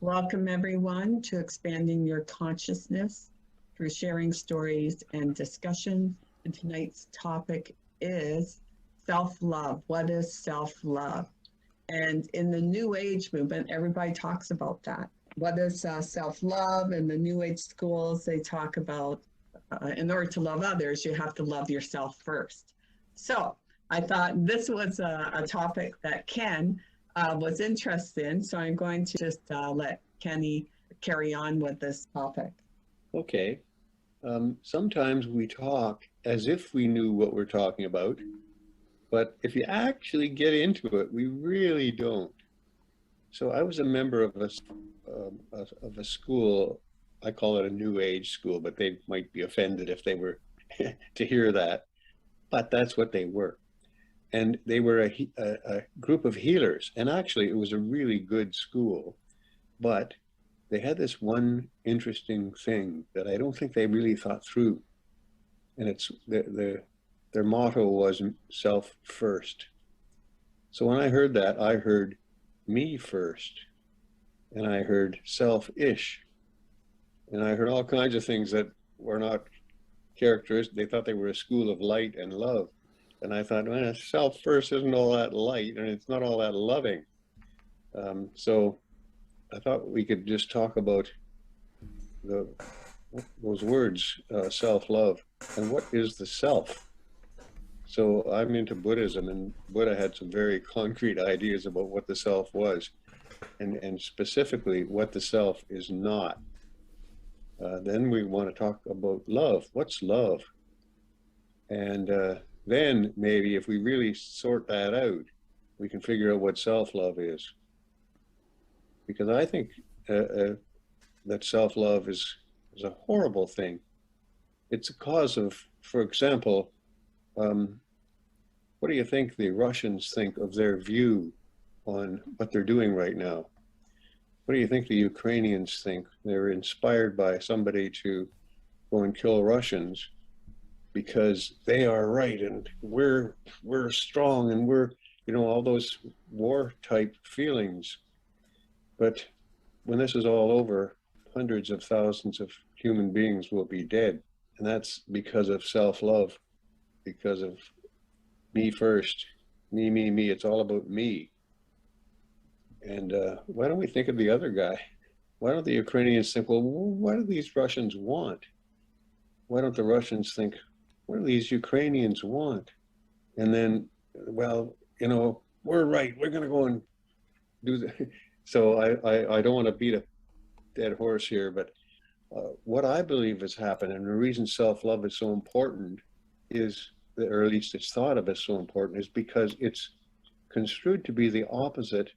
Welcome, everyone, to Expanding Your Consciousness through sharing stories and discussion. And tonight's topic is self-love. What is self-love? And in the New Age movement, everybody talks about that. What is self-love? In the New Age schools, they talk about in order to love others, you have to love yourself first. So I thought this was a topic that Ken was interested in. So I'm going to just let Kenny carry on with this topic. Okay. Sometimes we talk as if we knew what we're talking about, but if you actually get into it, we really don't. So I was a member of a school. I call it a New Age school, but they might be offended if they were to hear that. But that's what they were. And they were a group of healers. And actually, it was a really good school. But they had this one interesting thing that I don't think they really thought through. And it's their motto was self first. So when I heard that, I heard me first. And I heard selfish. And I heard all kinds of things that were not characteristic. They thought they were a school of light and love. And I thought, well, self first isn't all that light and it's not all that loving. So I thought we could just talk about those words, self-love, and what is the self? So I'm into Buddhism, and Buddha had some very concrete ideas about what the self was, and specifically what the self is not. Then we want to talk about love. What's love? And then maybe if we really sort that out, we can figure out what self-love is. Because I think that self-love is a horrible thing. It's a cause of, for example, what do you think the Russians think of their view on what they're doing right now? What do you think the Ukrainians think? They're inspired by somebody to go and kill Russians because they are right and we're strong and we're, all those war type feelings. But when this is all over, hundreds of thousands of human beings will be dead. And that's because of self-love, because of me first, me. It's all about me. And why don't we think of the other guy? Why don't the Ukrainians think, well, what do these Russians want? Why don't the Russians think, what do these Ukrainians want? And then, well, we're right. We're going to go and do the... So I don't want to beat a dead horse here, but what I believe has happened, and the reason self-love is so important is, or at least it's thought of as so important, is because it's construed to be the opposite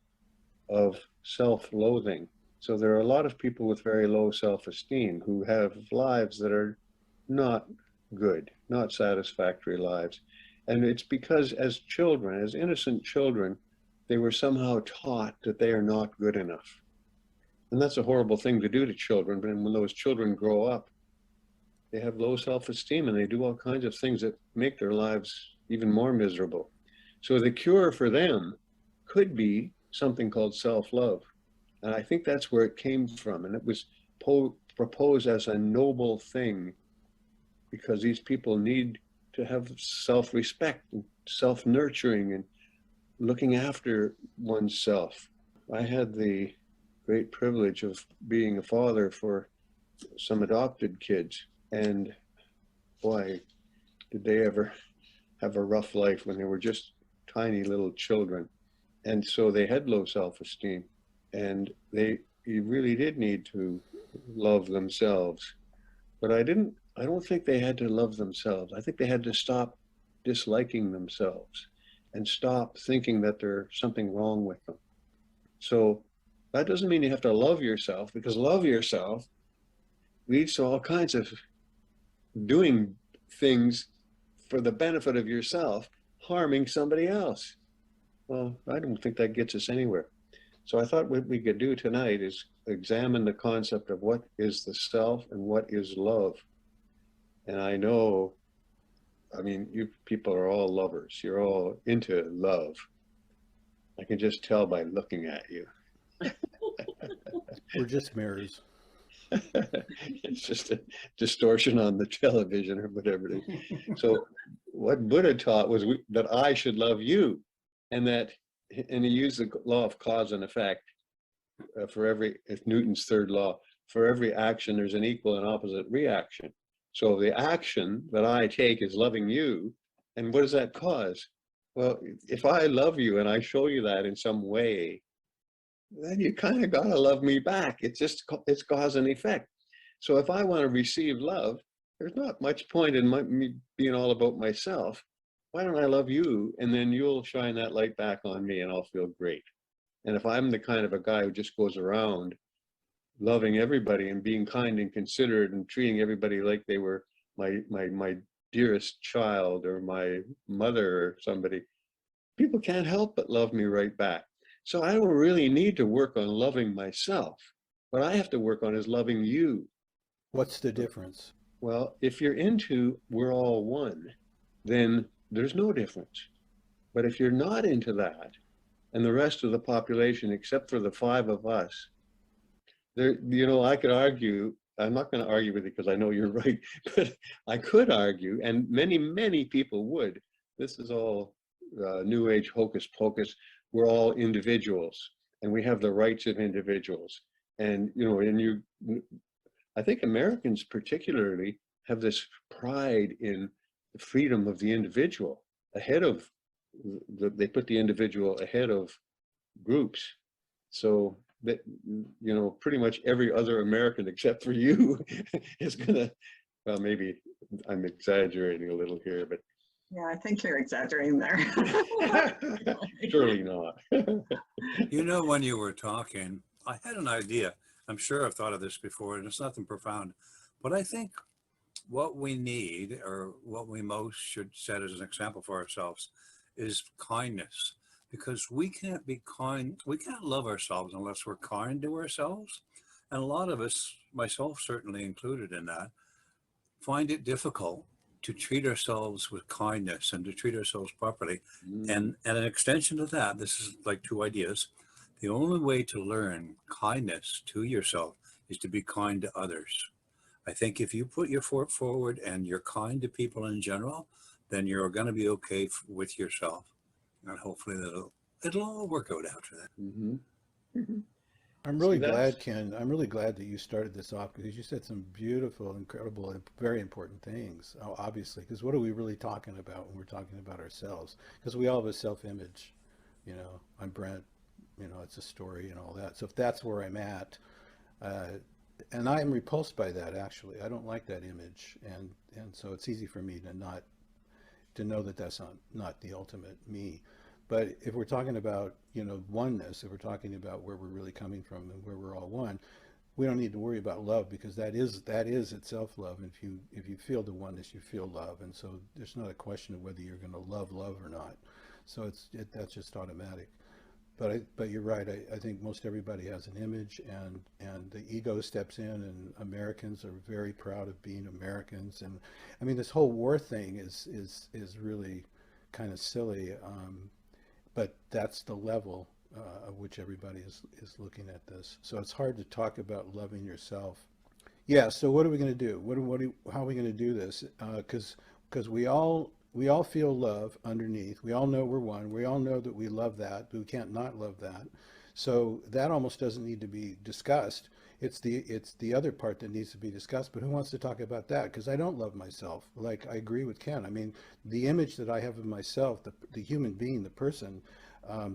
of self-loathing. So there are a lot of people with very low self-esteem who have lives that are not good, not satisfactory lives. And it's because as children, as innocent children, they were somehow taught that they are not good enough. And that's a horrible thing to do to children. But when those children grow up, they have low self-esteem and they do all kinds of things that make their lives even more miserable. So the cure for them could be something called self-love. And I think that's where it came from. And it was proposed as a noble thing because these people need to have self-respect and self-nurturing and looking after oneself. I had the great privilege of being a father for some adopted kids, and boy, did they ever have a rough life when they were just tiny little children. And so they had low self-esteem, and you really did need to love themselves. But I don't think they had to love themselves. I think they had to stop disliking themselves and stop thinking that there's something wrong with them. So that doesn't mean you have to love yourself, because love yourself leads to all kinds of doing things for the benefit of yourself, harming somebody else. Well, I don't think that gets us anywhere. So I thought what we could do tonight is examine the concept of what is the self and what is love. And I know, you people are all lovers. You're all into love. I can just tell by looking at you. We're just mirrors. It's just a distortion on the television or whatever it is. So what Buddha taught was that I should love you, and that, and he used the law of cause and effect. For every, it's Newton's third law, for every action there's an equal and opposite reaction. So the action that I take is loving you, and what does that cause? Well, if I love you and I show you that in some way, then you kind of gotta love me back. It's cause and effect. So if I want to receive love, there's not much point in me being all about myself. Why don't I love you? And then you'll shine that light back on me and I'll feel great. And if I'm the kind of a guy who just goes around loving everybody and being kind and considerate and treating everybody like they were my dearest child or my mother or somebody, people can't help but love me right back. So I don't really need to work on loving myself. What I have to work on is loving you. What's the difference? Well, if you're into we're all one, then there's no difference. But if you're not into that, and the rest of the population, except for the 5 of us, there, you know, I could argue, I'm not going to argue with you because I know you're right, but I could argue, and many people would. This is all New Age hocus pocus. We're all individuals, and we have the rights of individuals. And, you know, I think Americans particularly have this pride in the freedom of the individual ahead of, they put the individual ahead of groups. So that, you know, pretty much every other American except for you is gonna, well, maybe I'm exaggerating a little here, but Yeah, I think you're exaggerating there. surely not. You know, when you were talking, I had an idea. I'm sure I've thought of this before, and it's nothing profound. But I think what we need, or what we most should set as an example for ourselves, is kindness. Because we can't be kind, we can't love ourselves unless we're kind to ourselves. And a lot of us, myself certainly included in that, find it difficult to treat ourselves with kindness and to treat ourselves properly. And an extension of that, this is like 2 ideas. The only way to learn kindness to yourself is to be kind to others. I think if you put your foot forward and you're kind to people in general, then you're going to be okay with yourself. And hopefully it'll all work out after that. Mm-hmm. Mm-hmm. I'm really glad, Ken. I'm really glad that you started this off because you said some beautiful, incredible, and very important things, obviously, because what are we really talking about when we're talking about ourselves? Because we all have a self-image. You know, I'm Brent, you know, it's a story and all that. So if that's where I'm at, and I'm repulsed by that, actually. I don't like that image. And so it's easy for me to know that that's not the ultimate me. But if we're talking about, you know, oneness, if we're talking about where we're really coming from and where we're all one, we don't need to worry about love because that is itself love. And if you feel the oneness, you feel love. And so there's not a question of whether you're going to love or not. So that's just automatic. But you're right. I think most everybody has an image, and the ego steps in, and Americans are very proud of being Americans. And I mean, this whole war thing is really kind of silly. But that's the level of which everybody is looking at this. So it's hard to talk about loving yourself. Yeah. So what are we going to do? How are we going to do this? Because we all feel love underneath. We all know we're one. We all know that we love that. We can't not love that. So that almost doesn't need to be discussed. It's the other part that needs to be discussed. But who wants to talk about that? Because I don't love myself. Like, I agree with Ken. I mean, the image that I have of myself, the human being, the person,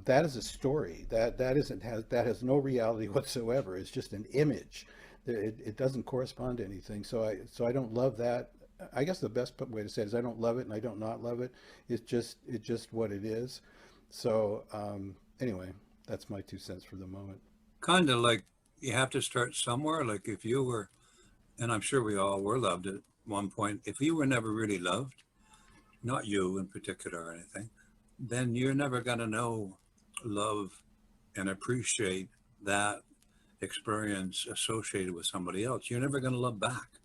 that is a story. That has no reality whatsoever. It's just an image. It doesn't correspond to anything. So I don't love that. I guess the best way to say it is I don't love it and I don't not love it. It's just what it is. So anyway, that's my 2 cents for the moment. Kind of like you have to start somewhere. Like if you were, and I'm sure we all were loved at one point, if you were never really loved, not you in particular or anything, then you're never going to know love and appreciate that experience associated with somebody else. You're never going to love back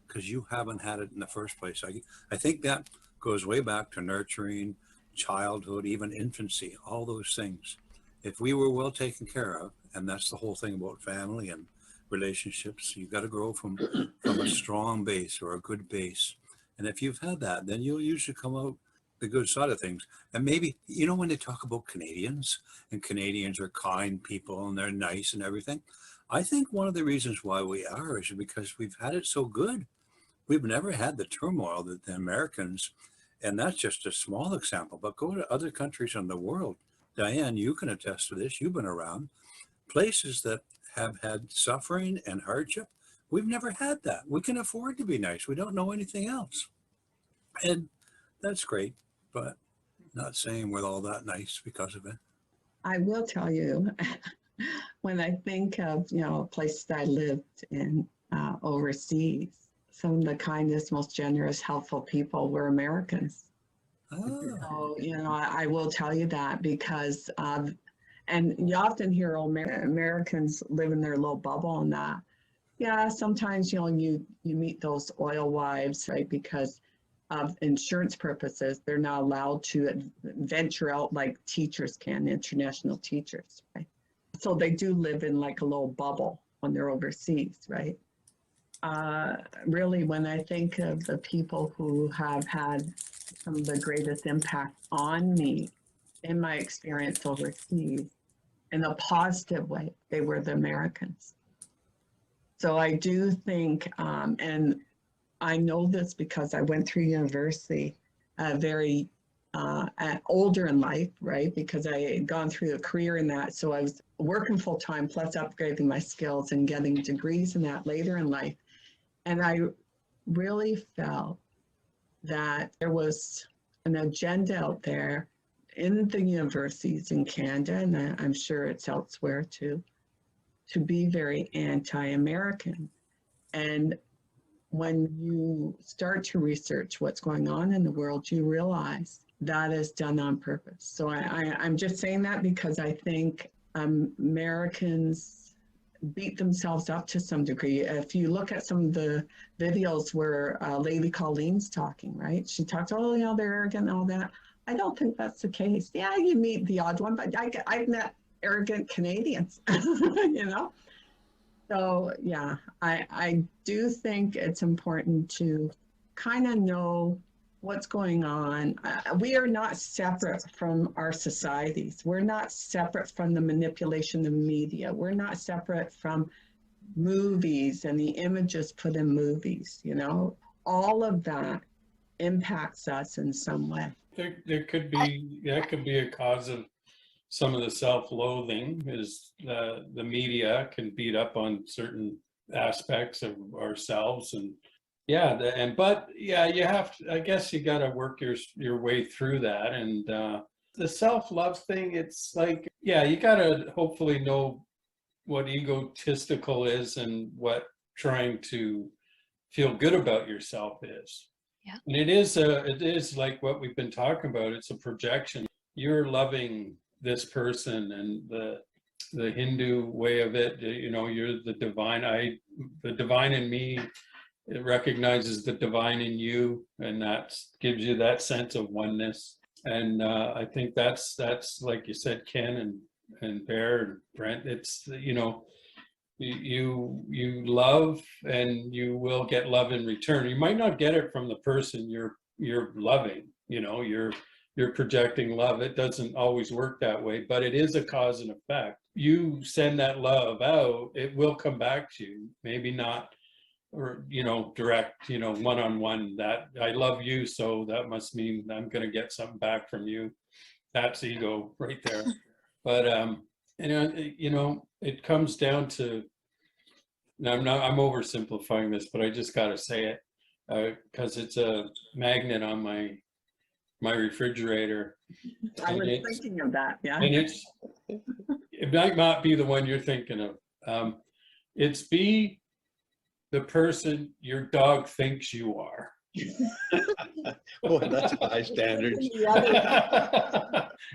because you haven't had it in the first place. I think that goes way back to nurturing, childhood, even infancy, all those things. If we were well taken care of And that's the whole thing about family and relationships. You got to grow from a strong base or a good base. And if you've had that, then you'll usually come out the good side of things. And maybe, you know, when they talk about Canadians, and Canadians are kind people and they're nice and everything, I think one of the reasons why we are is because we've had it so good. We've never had the turmoil that the Americans, and that's just a small example, but go to other countries in the world. Diane, you can attest to this. You've been around places that have had suffering and hardship. We've never had that. We can afford to be nice. We don't know anything else. And that's great, but not saying we're all that nice because of it. I will tell you, when I think of, you know, places I lived in overseas, some of the kindest, most generous, helpful people were Americans. So, you know, I will tell you that because, and you often hear Americans live in their little bubble and that. Yeah, sometimes, you know, you meet those oil wives, right? Because of insurance purposes, they're not allowed to venture out like teachers can, international teachers, right? So they do live in like a little bubble when they're overseas, right? Really, when I think of the people who have had some of the greatest impact on me in my experience overseas, in a positive way, they were the Americans. So I do think, and I know this because I went through university very older in life, right? Because I had gone through a career in that. So I was working full time, plus upgrading my skills and getting degrees in that later in life. And I really felt that there was an agenda out there in the universities in Canada, and I'm sure it's elsewhere too, to be very anti-American. And when you start to research what's going on in the world, you realize that is done on purpose. So I'm just saying that because I think Americans beat themselves up to some degree. If you look at some of the videos where Lady Colleen's talking, right? She talks, oh, you know, they're arrogant and all that. I don't think that's the case. Yeah, you meet the odd one, but I've met arrogant Canadians, you know? So yeah, I do think it's important to kind of know what's going on. We are not separate from our societies. We're not separate from the manipulation of media. We're not separate from movies and the images put in movies, you know? All of that impacts us in some way. There could be, that could be a cause of some of the self-loathing is the media can beat up on certain aspects of ourselves. And yeah, but yeah, you have to, I guess you got to work your way through that. And the self-love thing, it's like, yeah, you got to hopefully know what egotistical is and what trying to feel good about yourself is. Yeah. And it is like what we've been talking about. It's a projection. You're loving this person, and the Hindu way of it, you know, you're the divine. The divine in me, it recognizes the divine in you, and that gives you that sense of oneness. And I think that's like you said, Ken and Bear and Brent. It's, you know, you love, and you will get love in return. You might not get it from the person you're loving. You know, you're projecting love. It doesn't always work that way, but it is a cause and effect. You send that love out, it will come back to you. Maybe not, or, you know, direct, you know, one-on-one, that I love you, so that must mean I'm going to get something back from you. That's ego right there. But, you know, it comes down to, I'm oversimplifying this, but I just got to say it because it's a magnet on my refrigerator. I was thinking of that, yeah. And it might not be the one you're thinking of. It's be the person your dog thinks you are. Boy, that's high standards.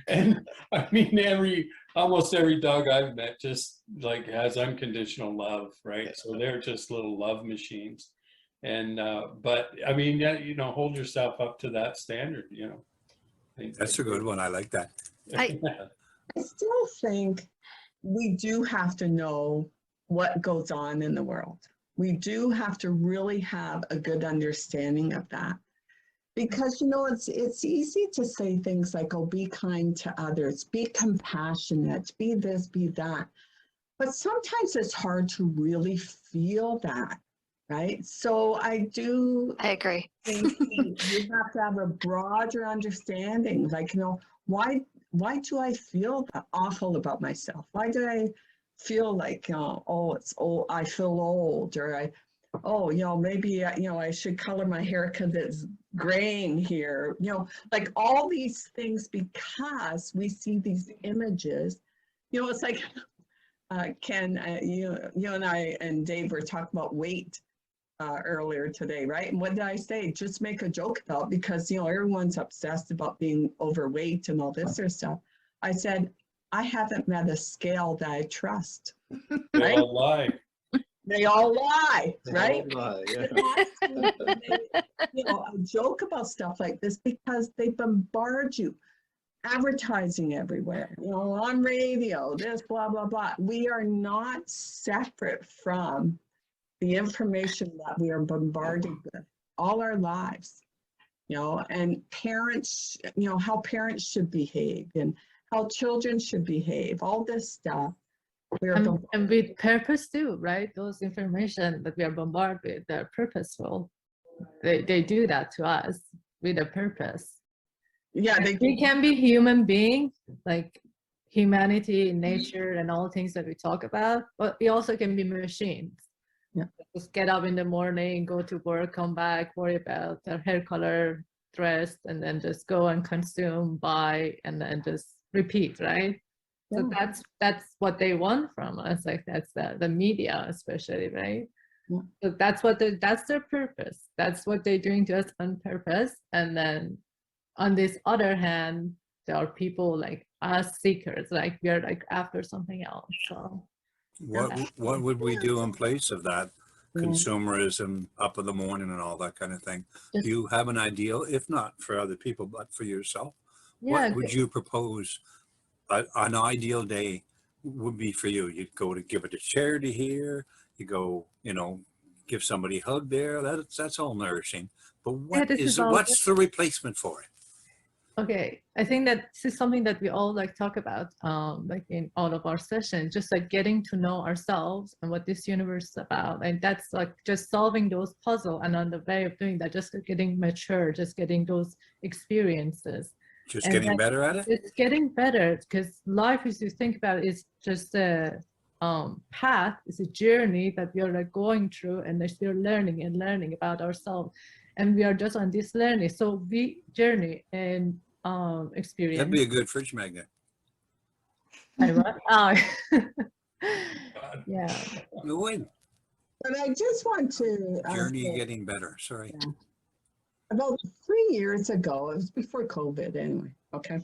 And I mean, almost every dog I've met just like has unconditional love, right? So they're just little love machines. And but I mean, yeah, you know, hold yourself up to that standard, you know. That's a good one. I like that. I I still think we do have to know what goes on in the world. We do have to really have a good understanding of that. Because, you know, it's easy to say things like, oh, be kind to others, be compassionate, be this, be that. But sometimes it's hard to really feel that, right? So I agree. think you have to have a broader understanding. Like, you know, why do I feel awful about myself? Why do I feel like, I feel old, or maybe, I should color my hair because it's graying here, like all these things, because we see these images, it's like, Ken, you and I and Dave were talking about weight earlier today, right? And what did I say? Just make a joke about, because, everyone's obsessed about being overweight and all this sort of stuff. I said, I haven't met a scale that I trust. They Right? all lie. They all lie, They right? all lie, yeah. A joke about stuff like this because they bombard you. Advertising everywhere, on radio, this, blah, blah, blah. We are not separate from the information that we are bombarded with all our lives, and parents, how parents should behave and how children should behave, all this stuff. And with purpose too, right? Those information that we are bombarded with, they're purposeful. They do that to us with a purpose. Yeah, we can be human beings, like humanity, nature, and all things that we talk about, but we also can be machines. Yeah. Just get up in the morning, go to work, come back, worry about their hair color, dress, and then just go and consume, buy, and then just repeat, right? So that's what they want from us. Like that's the media, especially, right? Yeah. So that's their purpose. That's what they're doing to us on purpose. And then on this other hand, there are people like us seekers, like we are like after something else. So what would we do in place of that consumerism, up in the morning and all that kind of thing? Do you have an ideal, if not for other people, but for yourself? Yeah, what would you propose an ideal day would be for you? You'd go to give it a charity here, you go, give somebody a hug there. That's all nourishing. But what's the replacement for it? Okay, I think that this is something that we all like talk about, like in all of our sessions, just like getting to know ourselves and what this universe is about. And that's like just solving those puzzles, and on the way of doing that, just getting mature, just getting those experiences. Just getting better at it? It's getting better, because life, as you think about it, is just a path, it's a journey that we are like going through, and we're learning about ourselves. And we are just on this learning. So we journey and experience. That'd be a good fridge magnet. Yeah. No way. But I just want to journey getting better. Sorry. Yeah. About 3 years ago, it was before COVID anyway. Okay,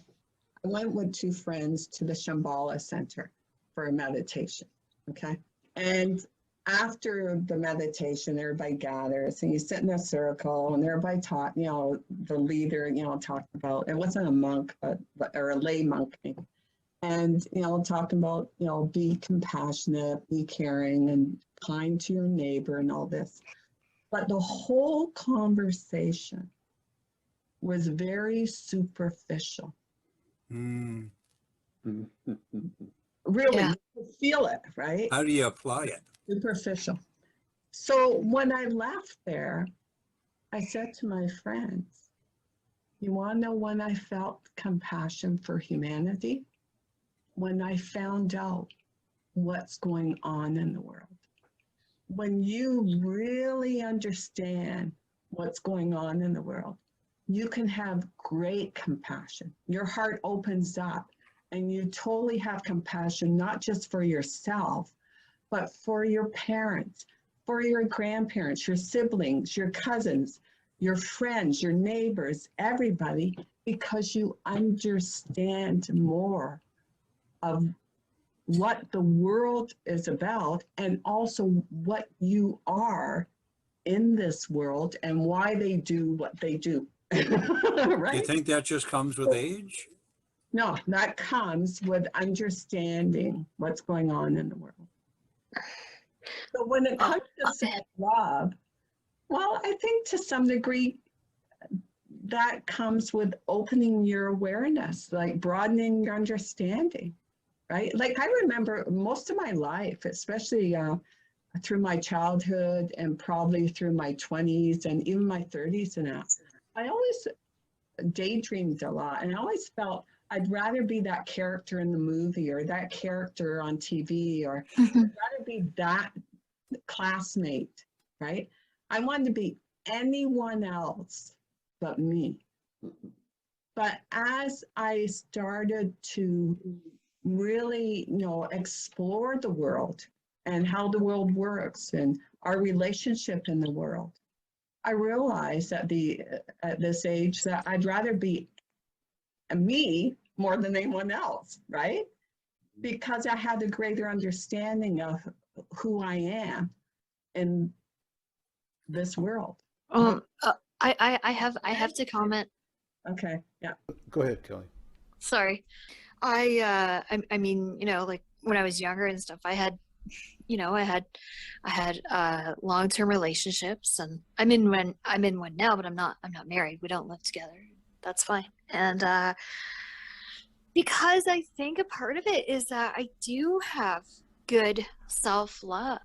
I went with 2 friends to the Shambhala Center for a meditation. Okay, and after the meditation, everybody gathers and you sit in a circle, and everybody taught, the leader, talked about, it wasn't a monk, or a lay monk, and, talking about, be compassionate, be caring and kind to your neighbor and all this. But the whole conversation was very superficial. Mm. Really, you could feel it, right? How do you apply it? Superficial. So when I left there, I said to my friends, you want to know when I felt compassion for humanity? When I found out what's going on in the world. When you really understand what's going on in the world, you can have great compassion. Your heart opens up and you totally have compassion, not just for yourself, but for your parents, for your grandparents, your siblings, your cousins, your friends, your neighbors, everybody, because you understand more of what the world is about, and also what you are in this world and why they do what they do. Right? Do you think that just comes with age? No, that comes with understanding what's going on in the world. So when it comes to self-love, well, I think to some degree that comes with opening your awareness, like broadening your understanding, right? Like I remember most of my life, especially through my childhood and probably through my 20s and even my 30s and now, I always daydreamed a lot, and I always felt I'd rather be that character in the movie or that character on TV, or I'd rather be that classmate, right? I wanted to be anyone else but me. But as I started to really, explore the world and how the world works and our relationship in the world, I realized at this age that I'd rather be me more than anyone else, right? Because I had a greater understanding of who I am in this world. I have to comment. Okay, yeah. Go ahead, Kelly. Sorry. I mean, like when I was younger and stuff, I had long-term relationships, and I'm in one now, but I'm not married. We don't live together. That's fine. And because I think a part of it is that I do have good self-love.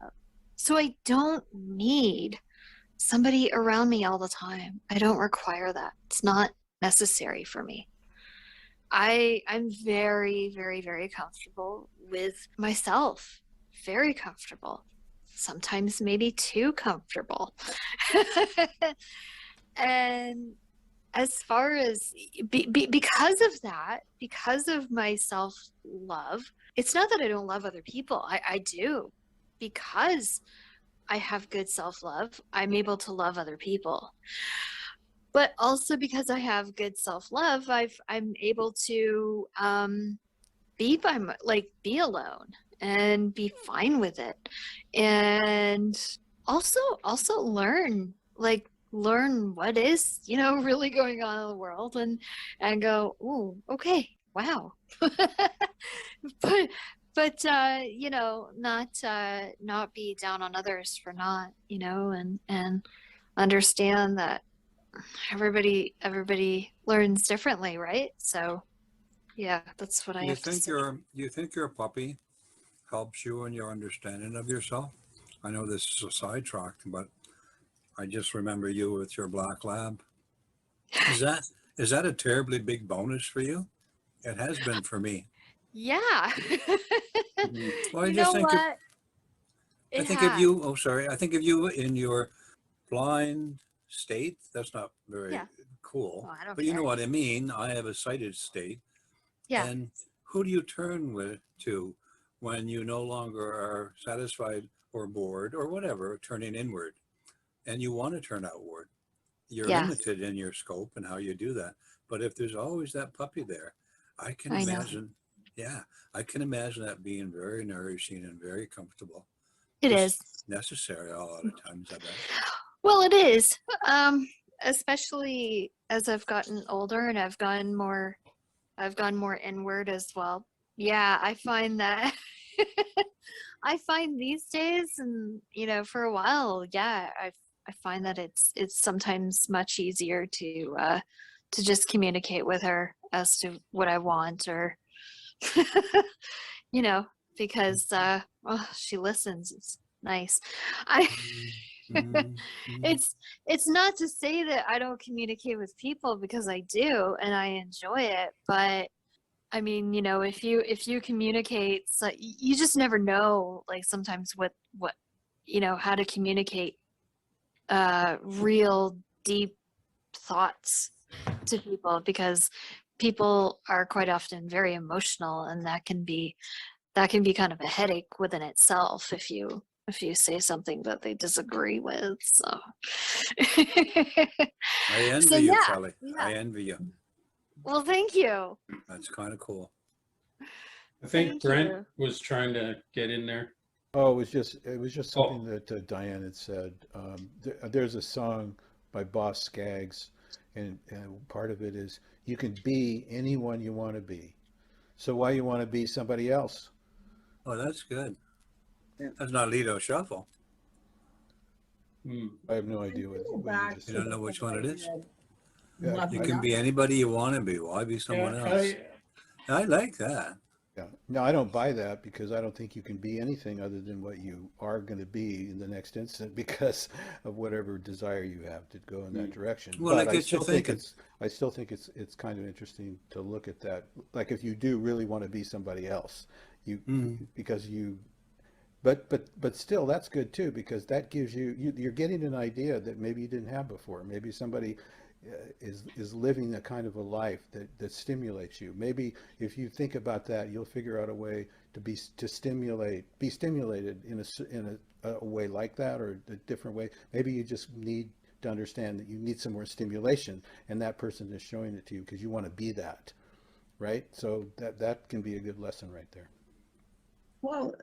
So I don't need somebody around me all the time. I don't require that. It's not necessary for me. I'm very, very, very comfortable with myself. Very comfortable. Sometimes maybe too comfortable. And as far as because of that, because of my self-love, it's not that I don't love other people. I do. Because I have good self-love, I'm able to love other people. But also because I have good self-love, I'm able to be alone and be fine with it, and also learn what is really going on in the world, and go, oh, okay, wow. but not be down on others for not, and understand that everybody learns differently, right? So yeah, that's what I have to say. Do you think your puppy helps you in your understanding of yourself? I know this is a sidetrack, but I just remember you with your black lab. Is that a terribly big bonus for you? It has been for me. Yeah. Well, I You just know think what? I think of you. Oh, sorry. I think of you in your blind state. That's not very Yeah. cool. Oh, I don't But you know care. what I mean. I have a sighted state. Yeah. And who do you turn to when you no longer are satisfied or bored or whatever, turning inward, and you want to turn outward? You're Yeah. limited in your scope and how you do that. But if there's always that puppy there, I can I know. imagine. Yeah, I can imagine that being very nourishing and very comfortable. It Just is. necessary a lot of times, I bet. Well, it is. Especially as I've gotten older and I've gone more inward as well. Yeah, I find that I find these days, and for a while, yeah, I find that it's sometimes much easier to just communicate with her as to what I want, or because she listens. It's nice. I it's not to say that I don't communicate with people, because I do and I enjoy it, but I mean, if you communicate, so you just never know, like sometimes what how to communicate real deep thoughts to people, because people are quite often very emotional, and that can be kind of a headache within itself if you say something that they disagree with. So I envy so you, yeah, Kelly. yeah. I envy you. Well, thank you. That's kind of cool. I think Thank Brent you. was trying to get in there. Oh, it was just something Oh. that Diane had said. There's a song by Boss Skaggs And part of it is you can be anyone you want to be. So why you want to be somebody else? Oh, that's good. Yeah. That's not Lido Shuffle. Hmm. I have no idea what you Back just You to said. don't know which one it is? Yeah, love You I- can be anybody you want to be. Why be someone Yeah, else? I like that. Yeah. No, I don't buy that because I don't think you can be anything other than what you are going to be in the next instant because of whatever desire you have to go in that direction. Well, But it gets you thinking. I still think it's kind of interesting to look at that. Like if you do really want to be somebody else, you Mhm. because you but still that's good too because that gives you're getting an idea that maybe you didn't have before. Maybe somebody is living a kind of a life that stimulates you. Maybe if you think about that, you'll figure out a way to be stimulated in a way like that or a different way. Maybe you just need to understand that you need some more stimulation, and that person is showing it to you because you want to be that, right? So that can be a good lesson right there. Well,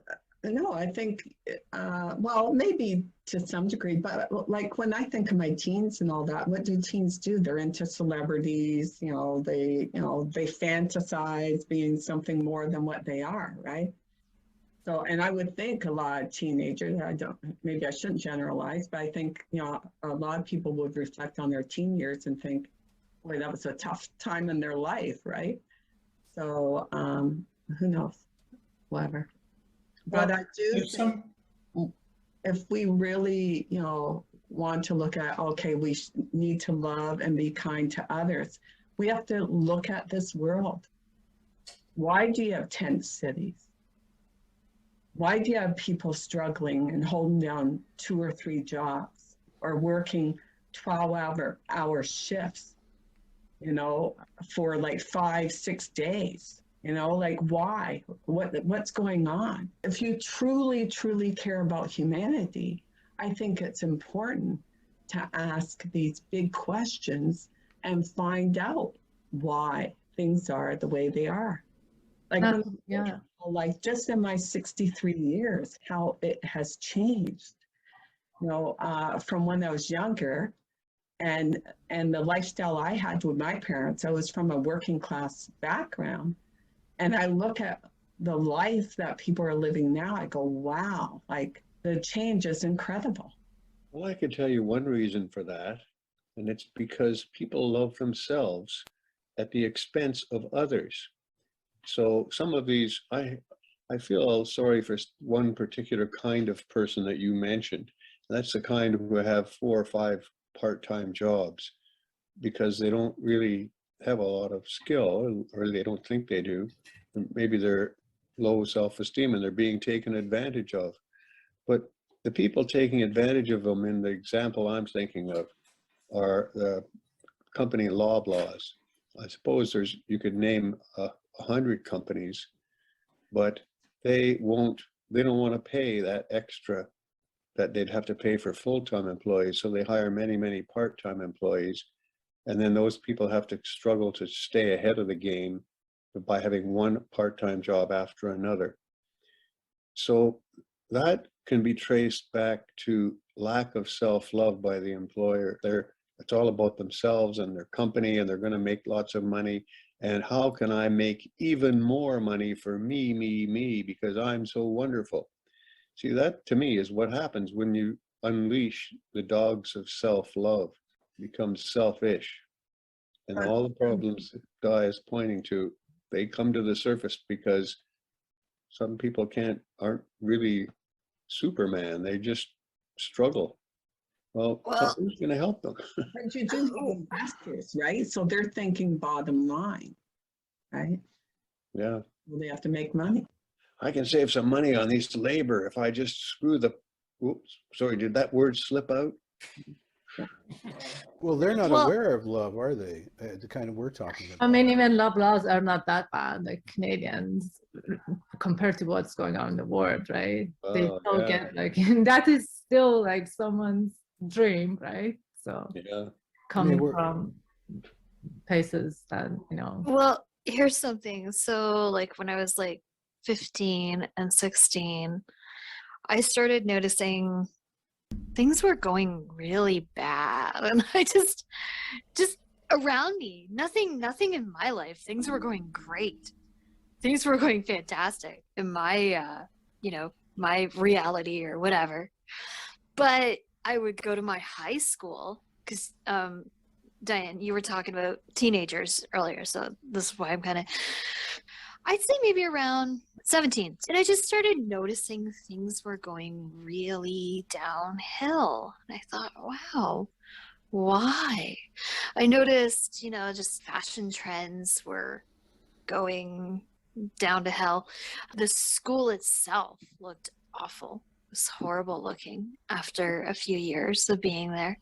no, I think, well, maybe to some degree, but like when I think of my teens and all that, what do teens do? They're into celebrities, they fantasize being something more than what they are, right? So, and I would think a lot of teenagers, maybe I shouldn't generalize, but I think, a lot of people would reflect on their teen years and think, boy, that was a tough time in their life, right? So, who knows, whatever. But Well, I do there's think if we really, want to look at, okay, we need to love and be kind to others, we have to look at this world. Why do you have tent cities? Why do you have people struggling and holding down 2 or 3 jobs or working 12-hour shifts, for like 5-6 days? Like why? What's going on? If you truly, truly care about humanity, I think it's important to ask these big questions and find out why things are the way they are. Like, Yeah. like just in my 63 years, how it has changed, from when I was younger and the lifestyle I had with my parents. I was from a working class background. And I look at the life that people are living now, I go, wow, like the change is incredible. Well, I can tell you one reason for that, and it's because people love themselves at the expense of others. So some of these, I feel sorry for one particular kind of person that you mentioned. That's the kind who have 4 or 5 part-time jobs because they don't really have a lot of skill, or they don't think they do. Maybe they're low self-esteem and they're being taken advantage of. But the people taking advantage of them in the example I'm thinking of are the company Loblaws. I suppose you could name 100 companies, but they don't want to pay that extra that they'd have to pay for full-time employees. So they hire many, many part-time employees. And then those people have to struggle to stay ahead of the game by having one part-time job after another. So that can be traced back to lack of self-love by the employer. It's all about themselves and their company, and they're going to make lots of money. And how can I make even more money for me, because I'm so wonderful? See, that to me is what happens when you unleash the dogs of self-love. Becomes selfish, and all the problems that Guy is pointing to, they come to the surface because some people aren't really Superman. They just struggle. Well, Well, who's going to help them? But you do have investors, right? So they're thinking bottom line, right? Yeah, Well, they have to make money. I can save some money on these labor if I just screw the. Oops, sorry, did that word slip out? Well, they're not well, aware of love, are they? The kind of we're talking about. I mean, even love laws are not that bad, like Canadians, compared to what's going on in the world, right? They Oh, still yeah. get like, that is still like someone's dream, right? So Yeah. coming we're- from places that, well, here's something. So, like when I was like 15 and 16, I started noticing things were going really bad. And I just around me, nothing in my life, things were going great. Things were going fantastic in my, my reality or whatever. But I would go to my high school because, Diane, you were talking about teenagers earlier. So this is why I'm kind of, I'd say maybe around 17. And I just started noticing things were going really downhill. And I thought, wow, why? I noticed, just fashion trends were going down to hell. The school itself looked awful. It was horrible looking after a few years of being there.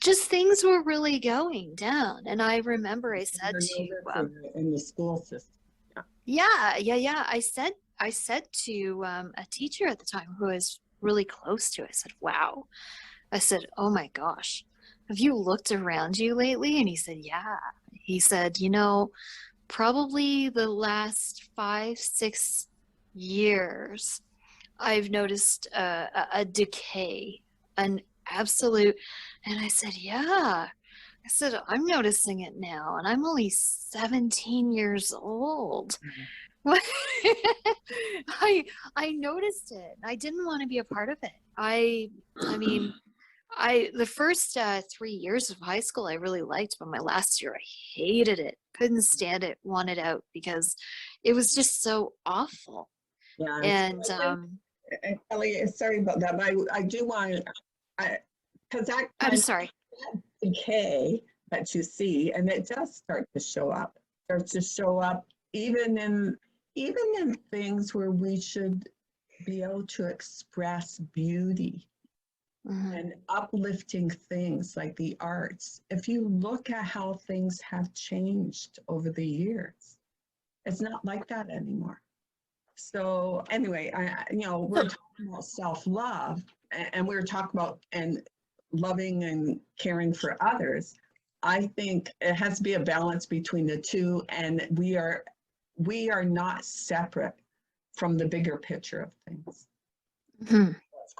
Just things were really going down. And I remember I said to in the school system. yeah. I said to a teacher at the time who was really close to it, I said, wow. I said, oh my gosh, have you looked around you lately? And he said, yeah. He said, probably the last 5-6 years, I've noticed a decay, an absolute. And I said, yeah. I said, I'm noticing it now, and I'm only 17 years old. I noticed it. I didn't want to be a part of it. I mean, the first 3 years of high school I really liked, but my last year I hated it. Couldn't stand it. Wanted out because it was just so awful. Yeah. And Kelly, sorry about that, but I do want, because that I'm sorry. Decay that you see, and it does start to show up. Starts to show up even in things where we should be able to express beauty. Mm-hmm. And uplifting things like the arts. If you look at how things have changed over the years, it's not like that anymore. So anyway, we're talking about self-love, and we're talking about and loving and caring for others. I think it has to be a balance between the two, and we are not separate from the bigger picture of things. Mm-hmm.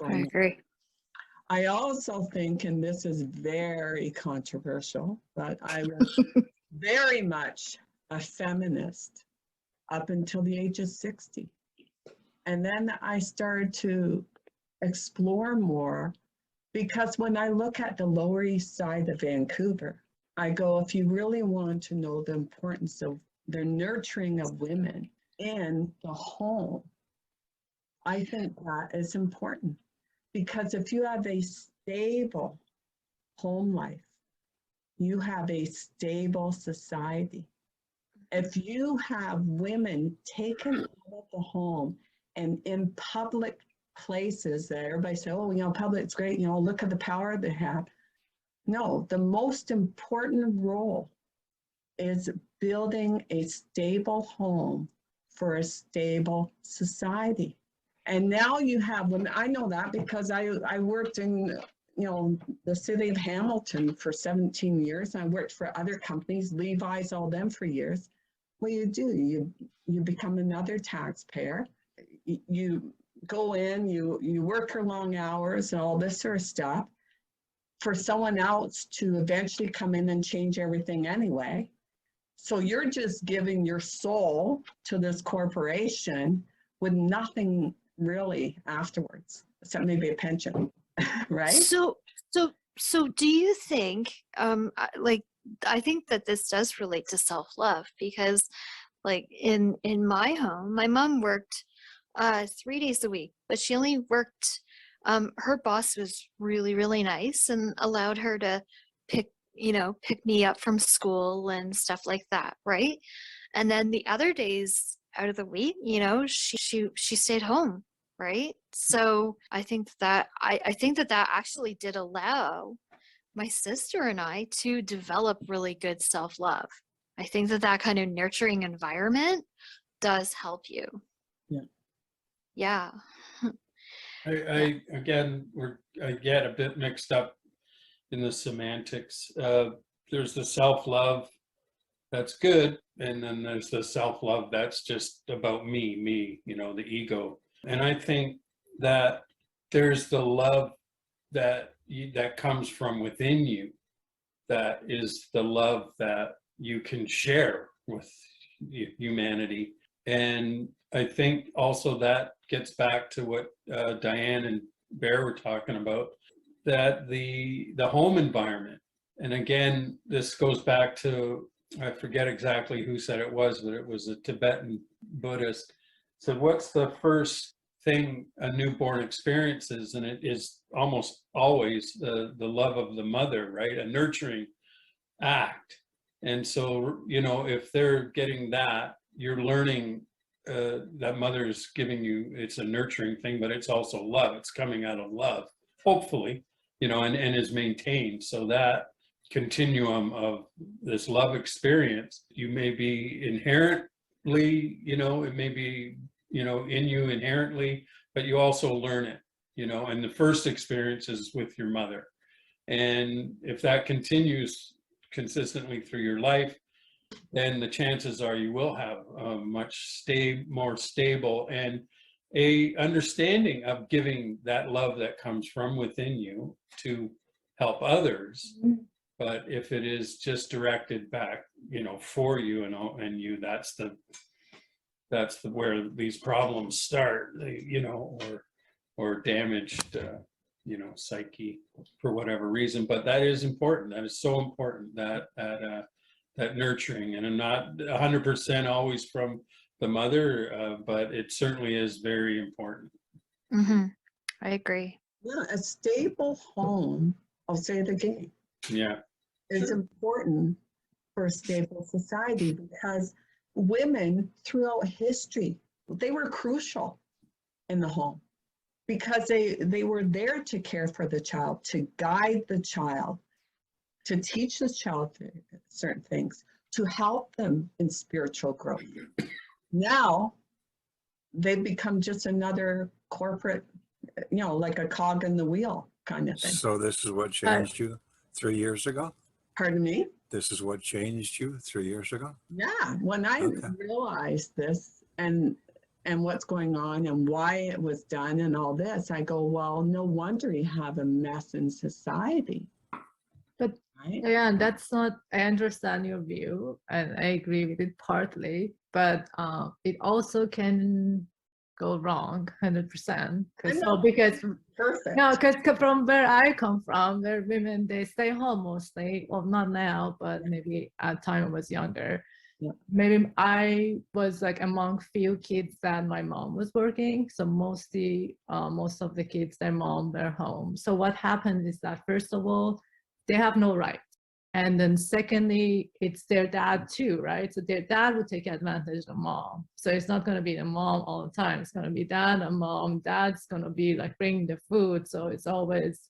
I agree. I also think, and this is very controversial, but I was very much a feminist up until the age of 60. And then I started to explore more, because when I look at the Lower East Side of Vancouver, I go, if you really want to know the importance of the nurturing of women in the home, I think that is important. Because if you have a stable home life, you have a stable society. If you have women taken out of the home and in public places that everybody says, oh, public's great, look at the power they have. No, the most important role is building a stable home for a stable society. And now you have women. I know that because I worked in, the city of Hamilton for 17 years. And I worked for other companies, Levi's, all them for years. What do? You become another taxpayer. You go in, you work your long hours and all this sort of stuff for someone else to eventually come in and change everything anyway. So you're just giving your soul to this corporation with nothing really afterwards, except maybe a pension, right? So do you think, I think that this does relate to self-love, because like in my home, my mom worked 3 days a week, but she only worked, her boss was really, really nice and allowed her to pick me up from school and stuff like that, right? And then the other days out of the week, she stayed home, right? So I think that I think that actually did allow my sister and I to develop really good self-love. I think that kind of nurturing environment does help you. Yeah. I get a bit mixed up in the semantics. There's the self-love that's good, and then there's the self-love that's just about me, the ego. And I think that there's the love that comes from within you, that is the love that you can share with humanity. And I think also that gets back to what Diane and Bear were talking about, that the home environment. And again, this goes back to, I forget exactly who said it was, but it was a Tibetan Buddhist. So what's the first thing a newborn experiences? And it is almost always the love of the mother, right? A nurturing act. And so, you know, if they're getting that, you're learning that mother's giving you, it's a nurturing thing, but it's also love. It's coming out of love, hopefully, you know, and is maintained. So that continuum of this love experience, you may be inherently, you know, it may be, you know, in you inherently, but you also learn it, you know, and the first experience is with your mother. And if that continues consistently through your life, then the chances are you will have a much more stable and a understanding of giving that love that comes from within you to help others. But if it is just directed back, you know, for you and you, that's where these problems start, you know, or damaged, you know, psyche for whatever reason. But that is important. That is so important, that nurturing, and not 100% always from the mother, but it certainly is very important. I agree. Yeah, a stable home, I'll say it again, Yeah. is important for a stable society, because women throughout history, they were crucial in the home, because they were there to care for the child, to guide the child, to teach the child certain things, to help them in spiritual growth. Now, they've become just another corporate, you know, like a cog in the wheel kind of thing. So this is what changed you 3 years ago? Pardon me? This is what changed you 3 years ago? Yeah, when I realized this and what's going on and why it was done and all this, I go, well, no wonder you have a mess in society. But right? yeah, that's not, I understand your view and I agree with it partly, but it also can go wrong 100%. Because Perfect. no, because from where I come from, where women, they stay home mostly. Well, not now, but maybe at time I was younger. Yeah. Maybe I was like among few kids that my mom was working. So mostly, most of the kids, their mom, they're home. So what happened is that first of all, they have no right. And then secondly, it's their dad too, right? So their dad would take advantage of mom. So it's not going to be the mom all the time. It's going to be dad and mom. Dad's going to be like bringing the food. So it's always,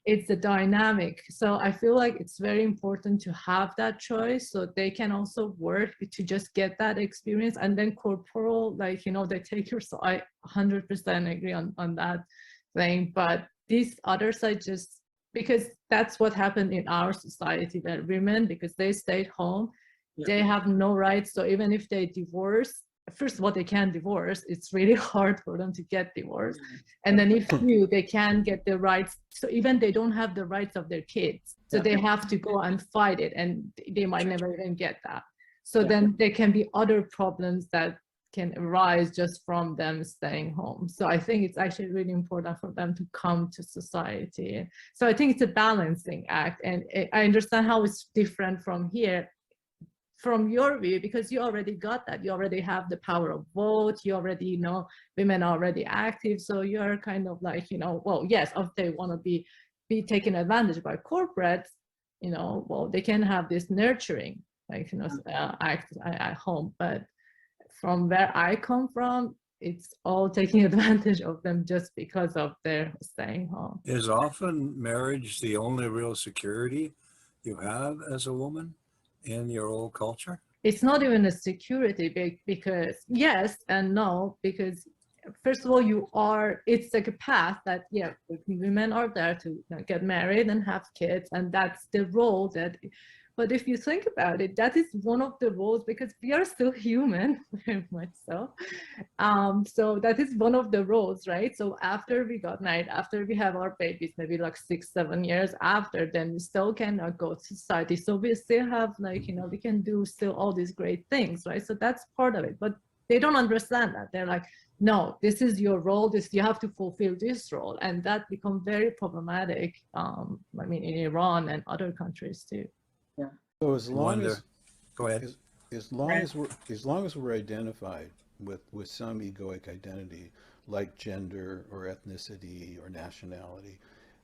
it's a dynamic. So I feel like it's very important to have that choice so they can also work to just get that experience. And then corporal, like, you know, they take your, so I 100% agree on that thing. But this other side just, because that's what happened in our society, that women, because they stayed home, they have no rights. So even if they divorce, first of all, they can't divorce. It's really hard for them to get divorced. And then if they can get the rights, so even they don't have the rights of their kids. So they have to go and fight it, and they might never even get that. So then there can be other problems that can arise just from them staying home. So I think it's actually really important for them to come to society. So I think it's a balancing act. And I understand how it's different from here, from your view, because you already got that. You already have the power of vote. You already know women are already active. So you're kind of like, you know, well, yes, if they want to be taken advantage by corporates, you know, well, they can have this nurturing, like, you know, act at home. But from where I come from, it's all taking advantage of them just because of their staying home. Is often marriage the only real security you have as a woman in your old culture? It's not even a security, because yes and no, because first of all, it's like a path that, women are there to get married and have kids, and that's the role that But if you think about it, that is one of the roles, because we are still human, very much so. So that is one of the roles, right? So after we got married, after we have our babies, maybe like 6-7 years after, then we still cannot go to society. So we still have like, you know, we can do still all these great things, right? So that's part of it. But they don't understand that. They're like, no, this is your role. This, you have to fulfill this role, and that becomes very problematic. I mean, in Iran and other countries too. So as long Wonder. as Go ahead. as long as we're identified with some egoic identity like gender or ethnicity or nationality,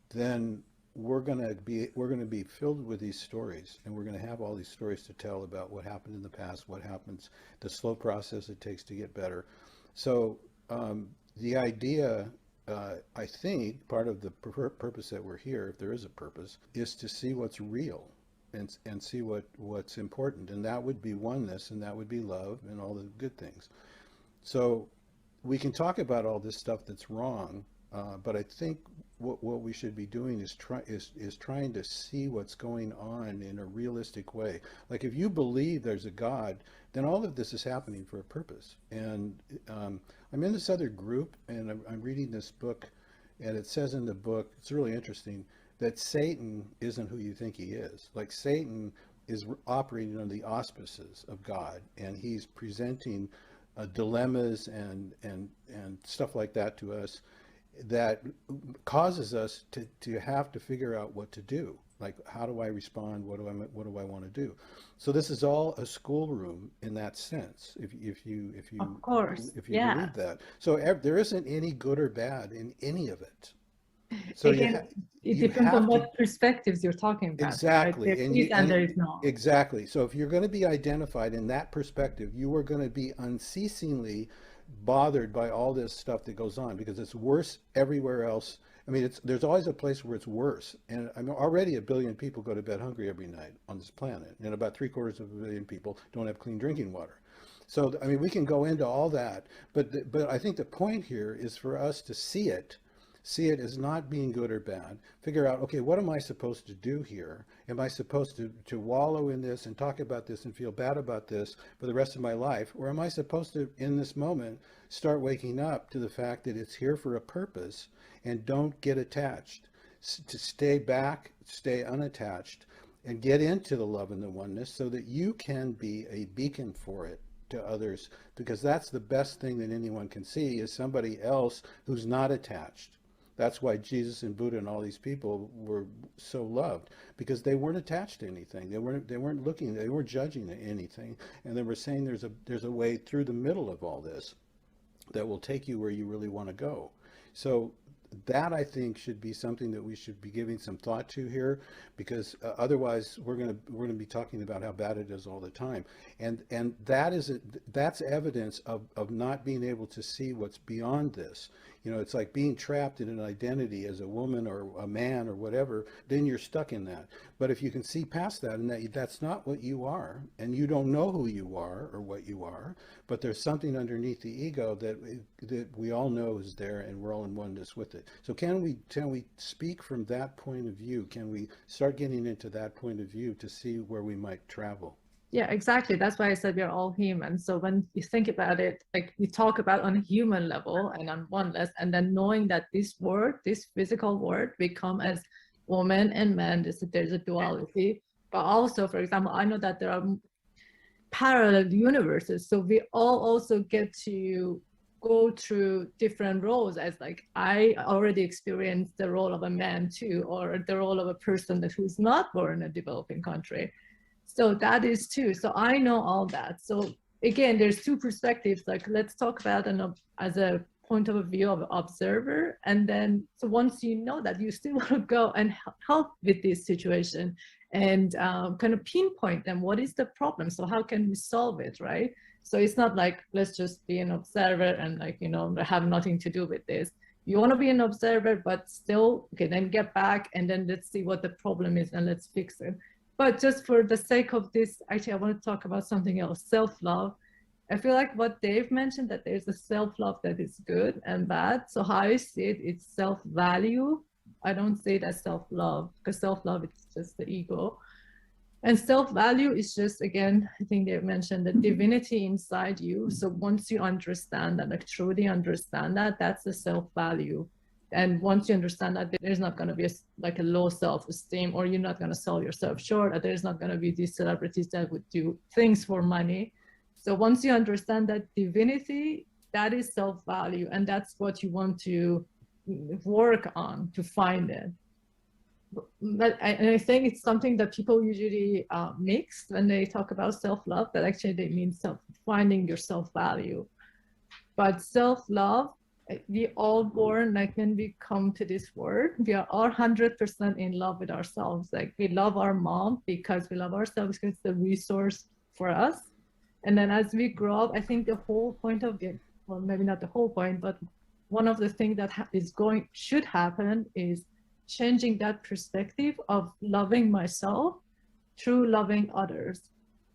then we're going to be filled with these stories, and we're going to have all these stories to tell about what happened in the past, what happens, the slow process it takes to get better. So the idea, I think, part of the purpose that we're here, if there is a purpose, is to see what's real and see what's important, and that would be oneness, and that would be love, and all the good things. So we can talk about all this stuff that's wrong, but I think what we should be doing is trying to see what's going on in a realistic way. Like if you believe there's a God, then all of this is happening for a purpose. And I'm in this other group, and I'm reading this book, and it says in the book, it's really interesting, that Satan isn't who you think he is. Like Satan is operating under the auspices of God, and he's presenting dilemmas and stuff like that to us that causes us to have to figure out what to do. Like, how do I respond? What do I want to do? So this is all a schoolroom in that sense. If you Of course, yeah. believe that, so there isn't any good or bad in any of it. So again, it depends on what perspectives you're talking about. Exactly. Right? There is no. Exactly. So if you're going to be identified in that perspective, you are going to be unceasingly bothered by all this stuff that goes on, because it's worse everywhere else. I mean, there's always a place where it's worse. And I mean, already 1 billion people go to bed hungry every night on this planet, and about 750 people don't have clean drinking water. So, I mean, we can go into all that, but I think the point here is for us to see it as not being good or bad, figure out, okay, what am I supposed to do here? Am I supposed to wallow in this and talk about this and feel bad about this for the rest of my life? Or am I supposed to, in this moment, start waking up to the fact that it's here for a purpose, and don't get attached, to stay back, stay unattached, and get into the love and the oneness so that you can be a beacon for it to others, because that's the best thing that anyone can see, is somebody else who's not attached. That's why Jesus and Buddha and all these people were so loved, because they weren't attached to anything. They weren't looking, they weren't judging anything, and they were saying there's a way through the middle of all this that will take you where you really want to go. So that, I think, should be something that we should be giving some thought to here, because otherwise we're going to be talking about how bad it is all the time, and that's evidence of not being able to see what's beyond this. You know, it's like being trapped in an identity as a woman or a man or whatever, then you're stuck in that. But if you can see past that, and that's not what you are, and you don't know who you are or what you are, but there's something underneath the ego that we all know is there, and we're all in oneness with it. So can we speak from that point of view? Can we start getting into that point of view to see where we might travel? Yeah, exactly. That's why I said we're all human. So when you think about it, like we talk about on a human level and on oneness, and then knowing that this physical world, we come as woman and man, there's a duality. But also, for example, I know that there are parallel universes. So we all also get to go through different roles, as like I already experienced the role of a man too, or the role of a person who's not born in a developing country. So that is too. So I know all that. So again, there's two perspectives. Like, let's talk about as a point of view of observer. And then, so once you know that, you still want to go and help with this situation and kind of pinpoint them. What is the problem? So how can we solve it, right? So it's not like, let's just be an observer and like, you know, have nothing to do with this. You want to be an observer, but still, okay, then get back and then let's see what the problem is and let's fix it. But just for the sake of this, actually, I want to talk about something else, self-love. I feel like what Dave mentioned, that there's a self-love that is good and bad. So how I see it, it's self-value. I don't say that self-love, because self-love is just the ego. And self-value is just, again, I think they mentioned the divinity inside you. So once you understand that, like truly understand that, that's the self-value. And once you understand that, there's not going to be like a low self-esteem, or you're not going to sell yourself short, or there's not going to be these celebrities that would do things for money. So once you understand that divinity, that is self-value, and that's what you want to work on to find it. But I think it's something that people usually mix when they talk about self-love, that actually they mean finding your self-value. But self-love, we all born, like when we come to this world, we are all 100% in love with ourselves. Like we love our mom because we love ourselves, because it's the resource for us. And then as we grow up, I think the whole point of it, well, maybe not the whole point, but one of the things that should happen is changing that perspective of loving myself through loving others.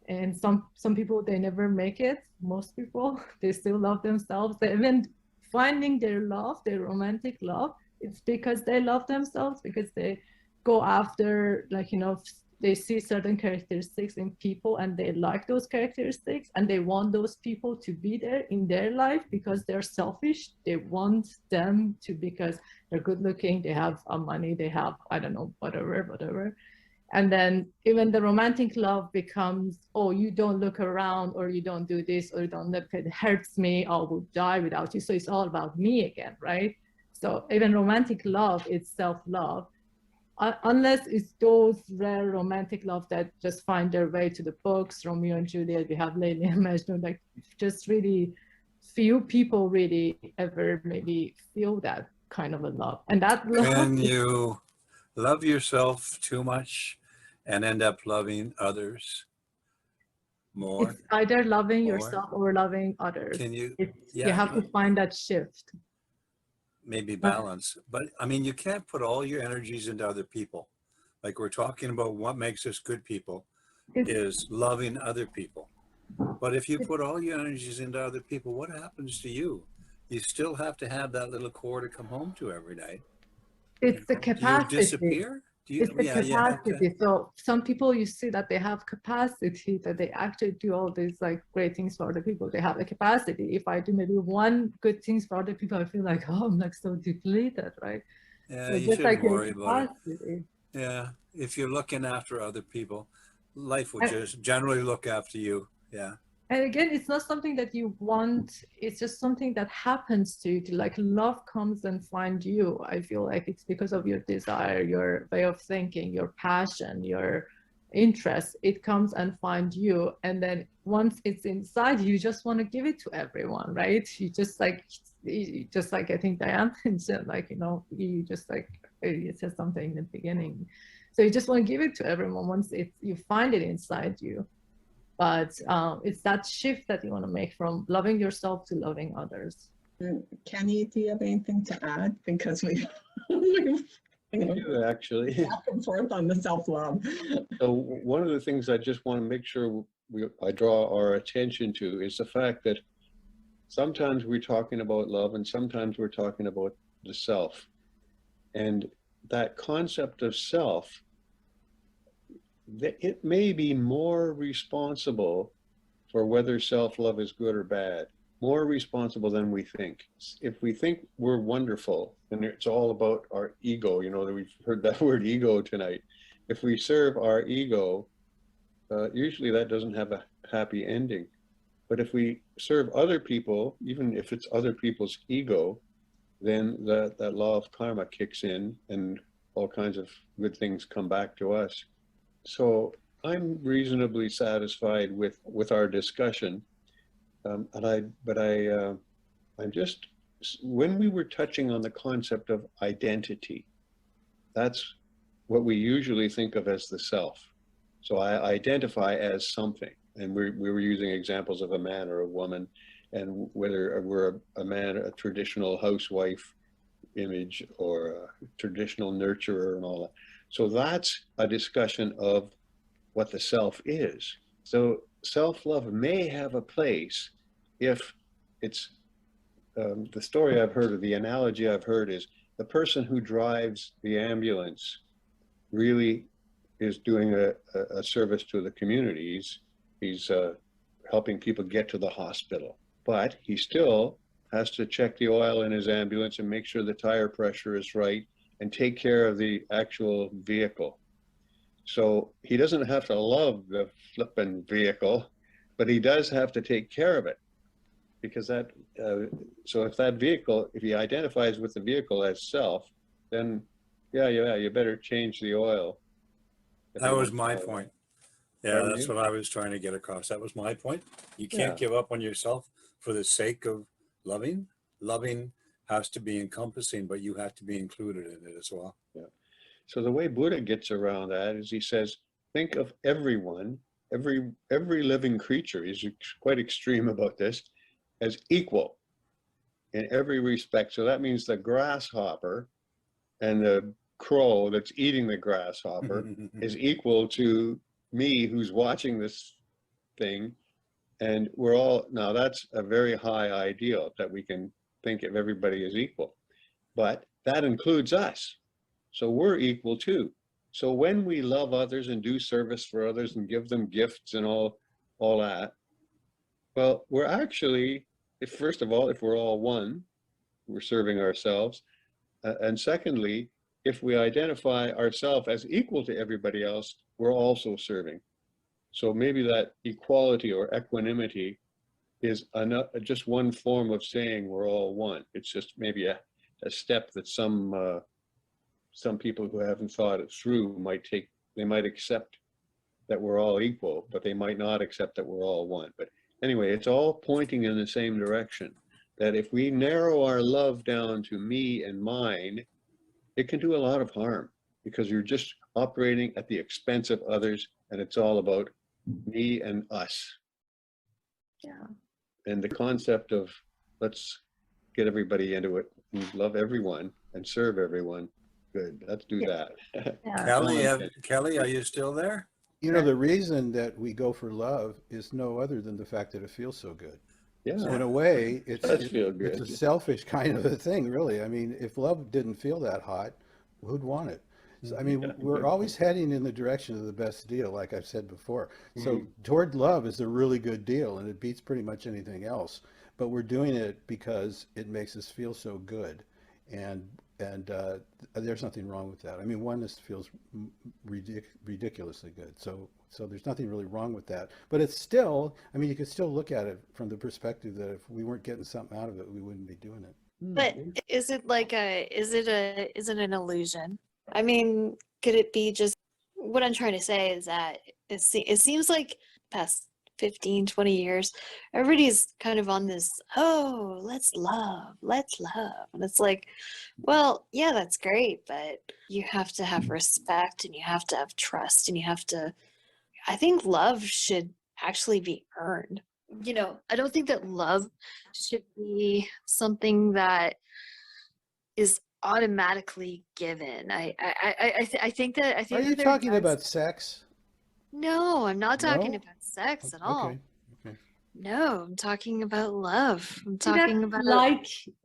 And some people, they never make it. Most people, they still love themselves. They even finding their love, their romantic love, it's because they love themselves, because they go after, like, you know, they see certain characteristics in people and they like those characteristics and they want those people to be there in their life because they're selfish. They want them to, because they're good looking, they have money, they have, I don't know, whatever. And then even the romantic love becomes, oh, you don't look around, or you don't do this, or you don't look, it hurts me, I will die without you. So it's all about me again, right? So even romantic love is self-love. Unless it's those rare romantic love that just find their way to the books, Romeo and Juliet, we have Layla and Majnun, like just really few people really ever maybe feel that kind of a love. And that love, Can you love yourself too much and end up loving others more? it's either loving More? yourself or loving others. Can you? You Yeah, have to find that shift. maybe balance. But I mean, you can't put all your energies into other people. Like we're talking about, what makes us good people is loving other people. But if you put all your energies into other people, what happens to you? You still have to have that little core to come home to every night. It's the Do you capacity. disappear? Do you? It's the Yeah, you have to. capacity. So some people, you see that they have capacity, that they actually do all these like great things for other people. They have the capacity. If I do maybe one good things for other people, I feel like, oh, I'm like so depleted, right? Yeah, So you just like shouldn't your worry about it. capacity. Yeah, if you're looking after other people, life will And, just generally look after you. Yeah. and again, it's not something that you want. It's just something that happens to you. Like love comes and finds you. I feel like it's because of your desire, your way of thinking, your passion, your interest. It comes and finds you. And then once it's inside, you just want to give it to everyone, right? You just like I think Diane said, like, you know, you just like, you said something in the beginning. So you just want to give it to everyone once you find it inside you. But it's that shift that you want to make from loving yourself to loving others. Kenny, do you have anything to add? Because we've Actually. back and forth on the self-love. So one of the things I just want to make sure I draw our attention to is the fact that sometimes we're talking about love and sometimes we're talking about the self. And that concept of self, it may be more responsible for whether self-love is good or bad, more responsible than we think. If we think we're wonderful and it's all about our ego, you know, that we've heard that word ego tonight. If we serve our ego, usually that doesn't have a happy ending. But if we serve other people, even if it's other people's ego, then that law of karma kicks in and all kinds of good things come back to us. So I'm reasonably satisfied with our discussion. I'm just, when we were touching on the concept of identity, that's what we usually think of as the self. So I identify as something, and we were using examples of a man or a woman, and whether we're a man, a traditional housewife image, or a traditional nurturer and all that. So that's a discussion of what the self is. So self-love may have a place if it's, the story I've heard, or the analogy I've heard, is the person who drives the ambulance really is doing a service to the community. He's helping people get to the hospital, but he still has to check the oil in his ambulance and make sure the tire pressure is right and take care of the actual vehicle. So he doesn't have to love the flippin' vehicle, but he does have to take care of it, because that, so if that vehicle, if he identifies with the vehicle as self, then yeah, you better change the oil. That was my point. Yeah, Pardon that's me? what I was trying to get across. That was my point. You can't Yeah. give up on yourself for the sake of loving. Loving has to be encompassing, but you have to be included in it as well. So the way Buddha gets around that is he says, think of everyone, every living creature, he's quite extreme about this, as equal in every respect. So that means the grasshopper and the crow that's eating the grasshopper is equal to me who's watching this thing. And we're all, now that's a very high ideal, that we can think of everybody as equal, but that includes us. So we're equal too. So when we love others and do service for others and give them gifts and all that, well, we're actually, if first of all, if we're all one, we're serving ourselves. And secondly, if we identify ourselves as equal to everybody else, we're also serving. So maybe that equality or equanimity is just one form of saying we're all one. It's just maybe a step that some people who haven't thought it through might take. They might accept that we're all equal, but they might not accept that we're all one. But anyway, it's all pointing in the same direction, that if we narrow our love down to me and mine, it can do a lot of harm, because you're just operating at the expense of others, and it's all about me and us. Yeah. And the concept of let's get everybody into it and love everyone and serve everyone. Good, let's do that. Yeah. Kelly, are you still there? You know, the reason that we go for love is no other than the fact that it feels so good. Yeah, So in a way, it does feel good. it's a selfish kind of a thing, really. I mean, if love didn't feel that hot, who'd want it? So, I mean, we're always heading in the direction of the best deal, like I've said before. So toward love is a really good deal, and it beats pretty much anything else. But we're doing it because it makes us feel so good, and there's nothing wrong with that. I mean, oneness feels ridiculously good. So there's nothing really wrong with that. But it's still, I mean, you could still look at it from the perspective that if we weren't getting something out of it, we wouldn't be doing it. But is it an illusion? I mean, could it be just, what I'm trying to say is that it seems like past 15, 20 years, everybody's kind of on this, oh, let's love. And it's like, well, yeah, that's great, but you have to have respect, and you have to have trust, and I think love should actually be earned. You know, I don't think that love should be something that is automatically given. I think that Are you talking about sex? No, I'm not talking No? about sex at all. Okay. No, I'm talking about love. I'm See, that's talking about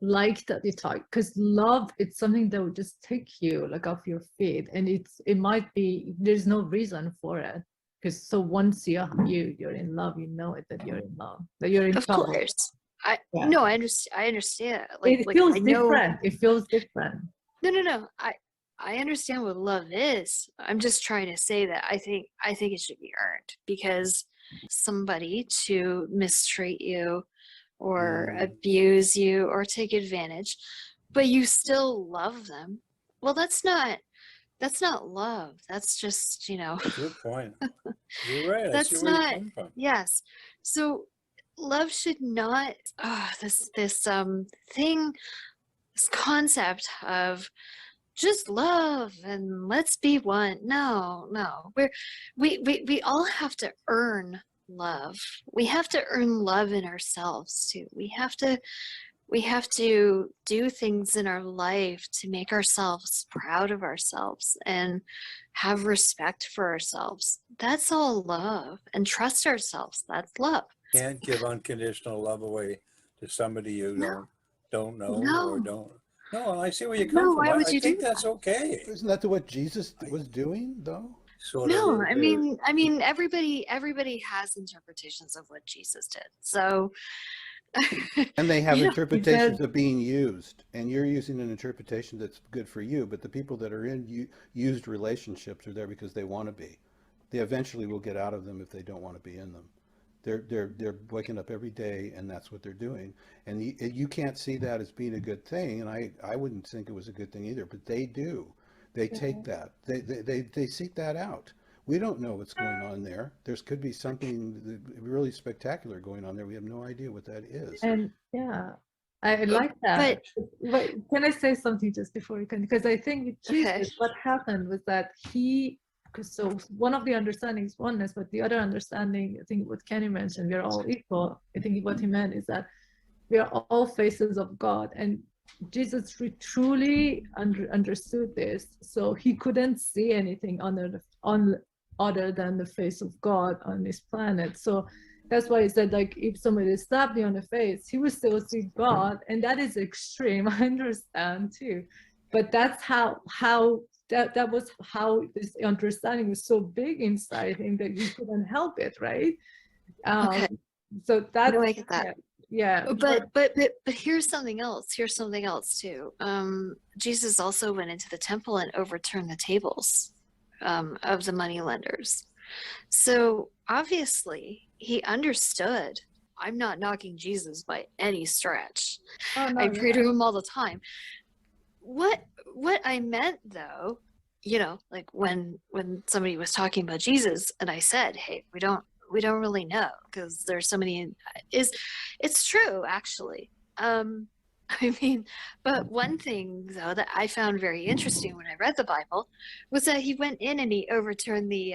like that you talk, because love, it's something that will just take you like off your feet, and it might be, there's no reason for it, because so once you're in love, you know it, that you're in love, that you're in of trouble. course. Yeah. No, I understand. It feels I know. different. It feels different. No. I understand what love is. I'm just trying to say that I think it should be earned, because somebody to mistreat you or abuse you or take advantage, but you still love them. Well, that's not love. That's just, Good point. You're right. I that's see where you're not, coming from. yes. So love should not, this thing, this concept of just love and let's be one. No. We all have to earn love. We have to earn love in ourselves too. We have to do things in our life to make ourselves proud of ourselves and have respect for ourselves. That's all love. And trust ourselves. That's love. Can't give unconditional love away to somebody you don't know or don't. No, I see where you come from. Why would I you think do that's that? okay. Isn't that what Jesus was doing, though? sort of. No, I mean, everybody has interpretations of what Jesus did. So, And they have you know, interpretations of being used, and you're using an interpretation that's good for you, but the people that are in used relationships are there because they want to be. They eventually will get out of them if they don't want to be in them. They're waking up every day, and that's what they're doing. And you can't see that as being a good thing, and I wouldn't think it was a good thing either, but they do. They take that. They seek that out. We don't know what's going on there. There's could be something really spectacular going on there. We have no idea what that is. And yeah, I like that. But can I say something just before you can? Because I think with Jesus, Okay. what happened was that so one of the understandings oneness, but the other understanding, I think what Kenny mentioned, we're all equal. I think what he meant is that we are all faces of God, and Jesus truly understood this. So he couldn't see anything other than the face of God on this planet. So that's why he said, like, if somebody slapped me on the face, he would still see God, and that is extreme. I understand too, but that's how that was how this understanding was so big inside him that he couldn't help it, right? Okay. So that's No, I get that. yeah. But here's something else. Here's something else too. Jesus also went into the temple and overturned the tables of the money lenders. So obviously he understood. I'm not knocking Jesus by any stretch. Oh, no, I pray to him all the time. What I meant though, like when somebody was talking about Jesus and I said, hey, we don't really know because there's so many, it's true actually. I mean, but one thing though that I found very interesting when I read the Bible was that he went in and he overturned the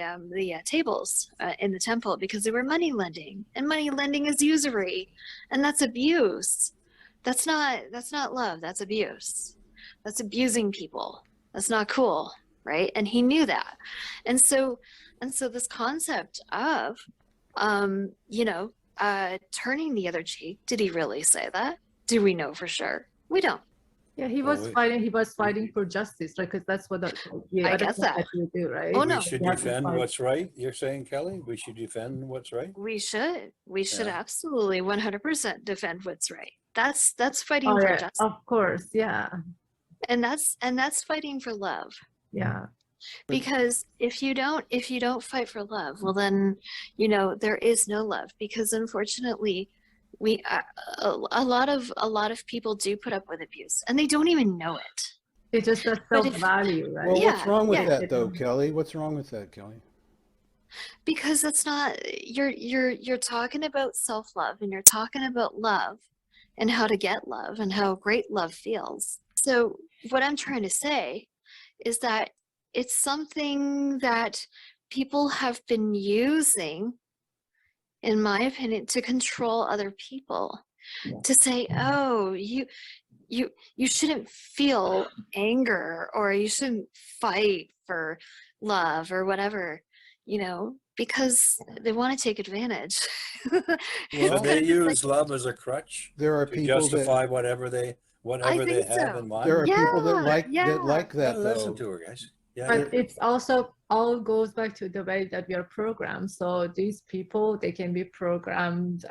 tables in the temple because they were money lending, and money lending is usury, and that's abuse. That's not love. That's abuse. That's abusing people. That's not cool, right? And he knew that, and so this concept of turning the other cheek. Did he really say that? Do we know for sure? We don't. Yeah, he Well, was fighting. He was fighting for justice, right? Because that's what the I other guess thing that. that you do, right? Oh, we no. should You have to defend fight. what's right. You're saying, Kelly, we should defend what's right. We should Yeah. absolutely 100% defend what's right. That's fighting Oh for yeah, justice, of course, yeah, and that's fighting for love. yeah. Because if you don't fight for love, well then, there is no love. Because unfortunately, we a lot of people do put up with abuse, and they don't even know it. It's just a But if- self-value, right? Well, what's Yeah, wrong with yeah. that though, Kelly? What's wrong with that, Kelly? Because that's not, you're talking about self-love, and you're talking about love and how to get love and how great love feels. So what I'm trying to say is that it's something that people have been using, in my opinion, to control other people. Yeah. To say, oh, you shouldn't feel anger, or you shouldn't fight for love or whatever, because they want to take advantage. So Well, they It's use love as a crutch there are to people justify whatever they I think have so. in mind. there are people that Yeah, like that Listen though. to her, guys. Yeah, But it's also all goes back to the way that we are programmed. So these people, they can be programmed.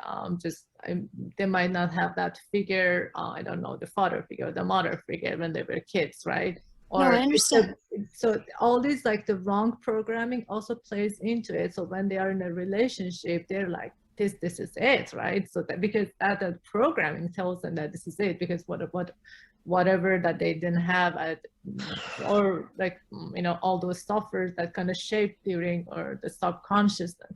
They might not have that figure. I don't know, the father figure, the mother figure when they were kids, right? No, I understand. So all these, like, the wrong programming also plays into it. So when they are in a relationship, they're like, this is it, right? So that because that programming tells them that this is it, because whatever that they didn't have or like, all those softwares that kind of shaped during, or the subconsciousness.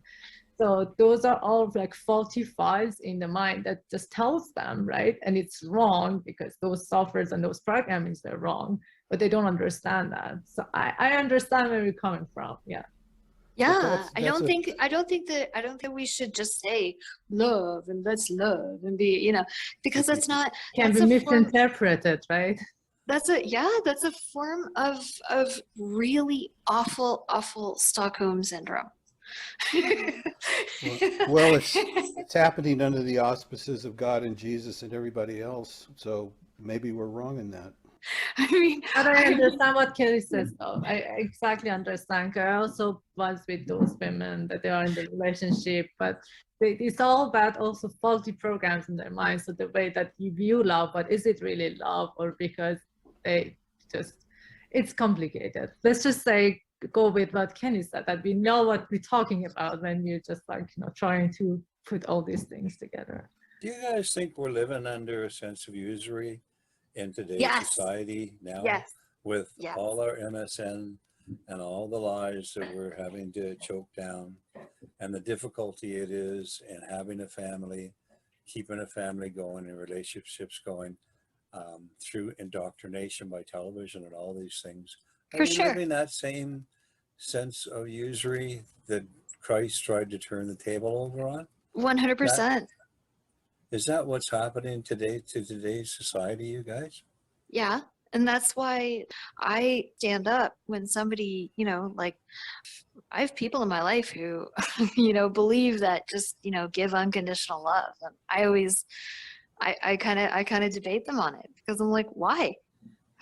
So those are all like faulty files in the mind that just tells them, right? And it's wrong because those softwares and those programmings are wrong, but they don't understand that. So I understand where you're coming from. Yeah. Yeah, I that's don't think that we should just say love and let's love and be, because that's not, Can that's be a form, misinterpreted, right? that's a form of really awful Stockholm syndrome. Well, it's happening under the auspices of God and Jesus and everybody else. So maybe we're wrong in that. I mean, But I understand what Kelly says, though. I exactly understand. 'Cause I also was with those women that they are in the relationship, but it's all about also faulty programs in their mind. So the way that you view love, but is it really love, or because they just, it's complicated. Let's just say, go with what Kenny said, that we know what we're talking about when you're just like, trying to put all these things together. Do you guys think we're living under a sense of usury in today's Yes. society now, yes, with yes. all our MSN and all the lies that we're having to choke down, and the difficulty it is in having a family, keeping a family going and relationships going, through indoctrination by television and all these things? Are For we sure. living that same sense of usury that Christ tried to turn the table over on? 100%. Is that what's happening today to today's society, you guys? Yeah. And that's why I stand up when somebody, like, I have people in my life who, believe that just, give unconditional love. And I always, I kind of debate them on it, because I'm like, why?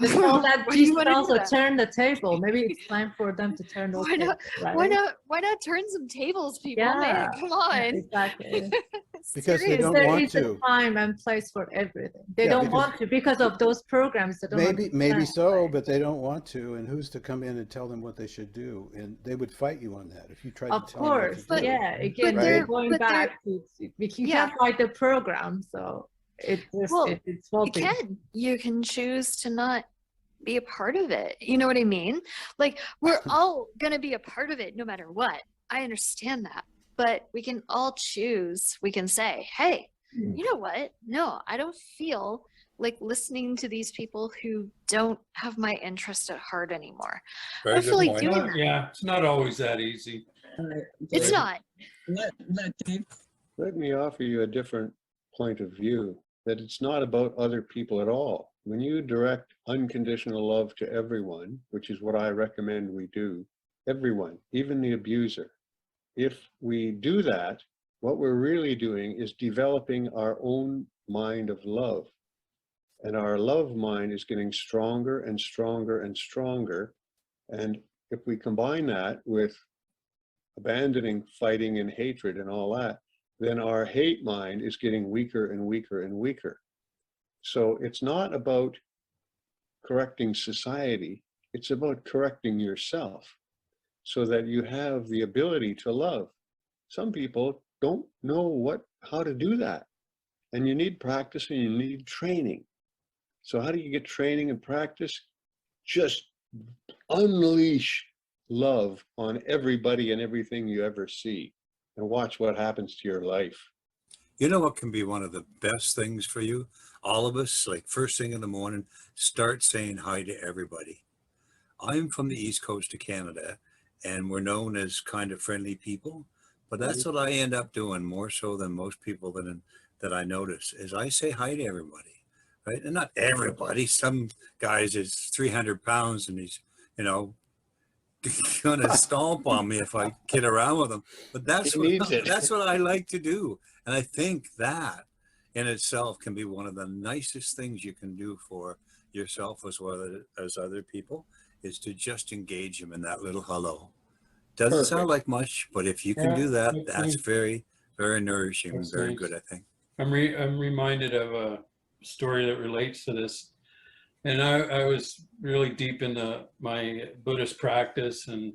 It's all that Why do you Jesus wanna do also that? turned the table. Maybe it's time for them to turn those Why not? tables, right? Why not turn some tables, people? Man, Yeah. come Yeah, on. exactly. Because they Seriously. don't There want is a to. time and place for everything. They Yeah, don't because want to because of those programs that don't maybe understand, so, right? but they don't want to. And who's to come in and tell them what they should do? And they would fight you on that if you tried Of to tell them what course, to But- do. yeah. Again, but we're they're- going but they're- back to you Yeah. can't fight the program, so it just Well, it's You faulty. can. You can choose to not be a part of it. You know what I mean? Like, we're all going to be a part of it no matter what. I understand that. But we can all choose. We can say, hey, you know what? No, I don't feel like listening to these people who don't have my interest at heart anymore. I Very don't feel good like point. doing that. Yeah, it's not always that easy. It's not. Let Dave. Let me offer you a different point of view, that it's not about other people at all. When you direct unconditional love to everyone, which is what I recommend we do, everyone, even the abuser, if we do that, what we're really doing is developing our own mind of love. And our love mind is getting stronger and stronger and stronger. And if we combine that with abandoning fighting and hatred and all that, then our hate mind is getting weaker and weaker and weaker. So it's not about correcting society, it's about correcting yourself so that you have the ability to love. Some people don't know how to do that. And you need practice and you need training. So how do you get training and practice? Just unleash love on everybody and everything you ever see, and watch what happens to your life. You know what can be one of the best things for you? All of us, like first thing in the morning, start saying hi to everybody. I'm from the East Coast of Canada, and we're known as kind of friendly people, but that's what I end up doing more so than most people that I notice, is I say hi to everybody, right? And not everybody. Some guys is 300 pounds and he's, gonna stomp on me if I kid around with him. But that's what I like to do. And I think that in itself can be one of the nicest things you can do for yourself as well as other people, is to just engage them in that little hello. Doesn't sound like much, but if you can do that, that's very, very nourishing and very good, I think. I'm reminded of a story that relates to this. And I was really deep into my Buddhist practice and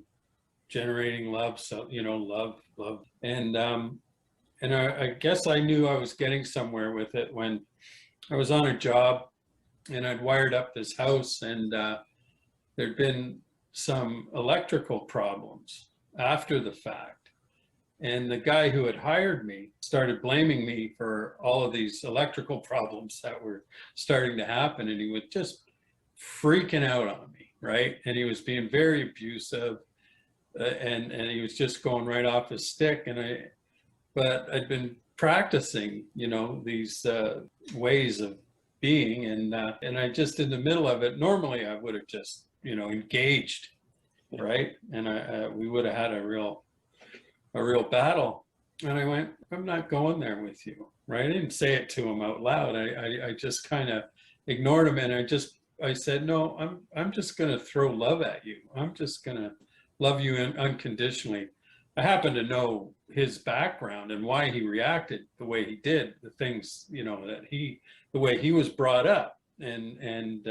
generating love. So, love. And I guess I knew I was getting somewhere with it when I was on a job and I'd wired up this house, and there'd been some electrical problems after the fact. And the guy who had hired me started blaming me for all of these electrical problems that were starting to happen. And he was just freaking out on me, right? And he was being very abusive, and he was just going right off his stick. But I'd been practicing, these ways of being, and I just, in the middle of it, normally I would have just, engaged, right? And we would have had a real battle. And I went, I'm not going there with you, right? I didn't say it to him out loud. I just kind of ignored him, and I said, no, I'm just going to throw love at you. I'm just going to love you unconditionally. I happen to know his background and why he reacted the way he did, the things, you know, the way he was brought up. And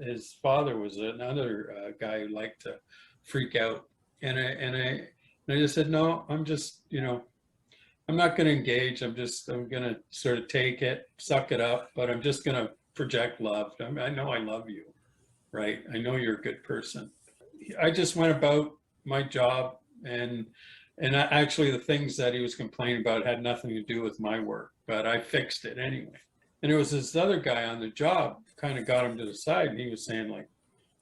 his father was another guy who liked to freak out. And I just said, no, I'm just, you know, I'm not going to engage. I'm going to sort of take it, suck it up, but I'm just going to project love. I know I love you, right? I know you're a good person. I just went about my job, and actually the things that he was complaining about had nothing to do with my work, but I fixed it anyway. And it was this other guy on the job kind of got him to the side, and he was saying, like,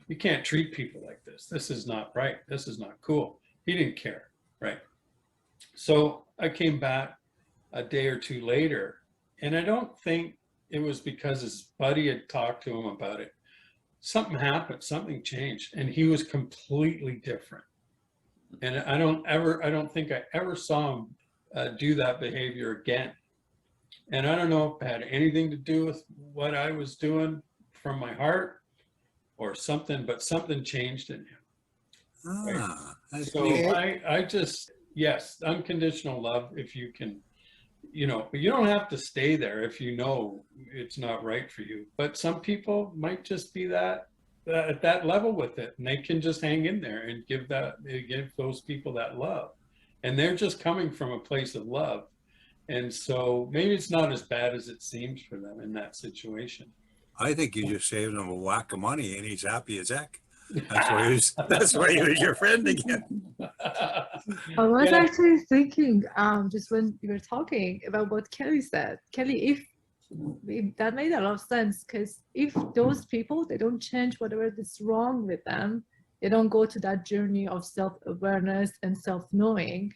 you can't treat people like this. This is not right. This is not cool. He didn't care, right? So I came back a day or two later, and I don't think it was because his buddy had talked to him about it. Something happened, something changed, and he was completely different. And I don't think I ever saw him do that behavior again. And I don't know if it had anything to do with what I was doing from my heart or something, but something changed in him. Ah, that's So neat. I just, yes, unconditional love, if you can, you know, but you don't have to stay there if you know it's not right for you. But some people might just be that at that level with it, and they can just hang in there and give those people that love. And they're just coming from a place of love. And so maybe it's not as bad as it seems for them in that situation. I think you just saved him a whack of money, and he's happy as heck. That's why he was your friend again. I was Yeah. actually thinking, just when you were talking about what Kelly said. Kelly, if that made a lot of sense, because if those people, they don't change whatever is wrong with them, they don't go to that journey of self-awareness and self-knowing,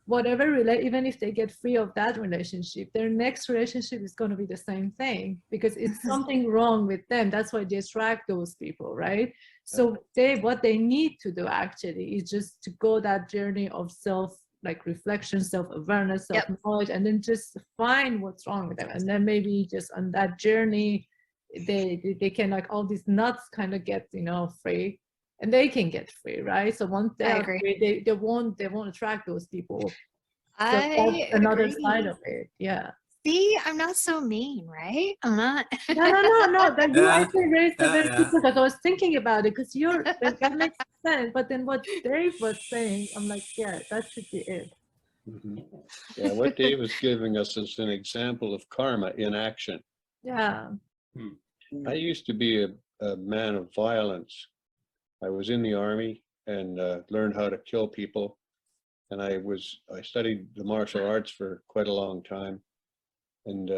whatever even if they get free of that relationship, their next relationship is going to be the same thing, because it's something wrong with them. That's why they attract those people, right? So what they need to do actually is just to go that journey of reflection, self-awareness, self-knowledge, and then just find what's wrong with them. And then maybe just on that journey, they can, like, all these nuts kind of get, you know, free. And they can get free, right? So once they are free, they won't attract those people. So that's another side of it. Yeah. See, I'm not so mean, right? I'm not. No. That you actually raised a very yeah. good, because I was thinking about it, because that makes sense. But then what Dave was saying, I'm like, yeah, that should be it. Mm-hmm. Yeah, what Dave is giving us is an example of karma in action. Yeah. I used to be a man of violence. I was in the army and learned how to kill people. And I studied the martial arts for quite a long time, and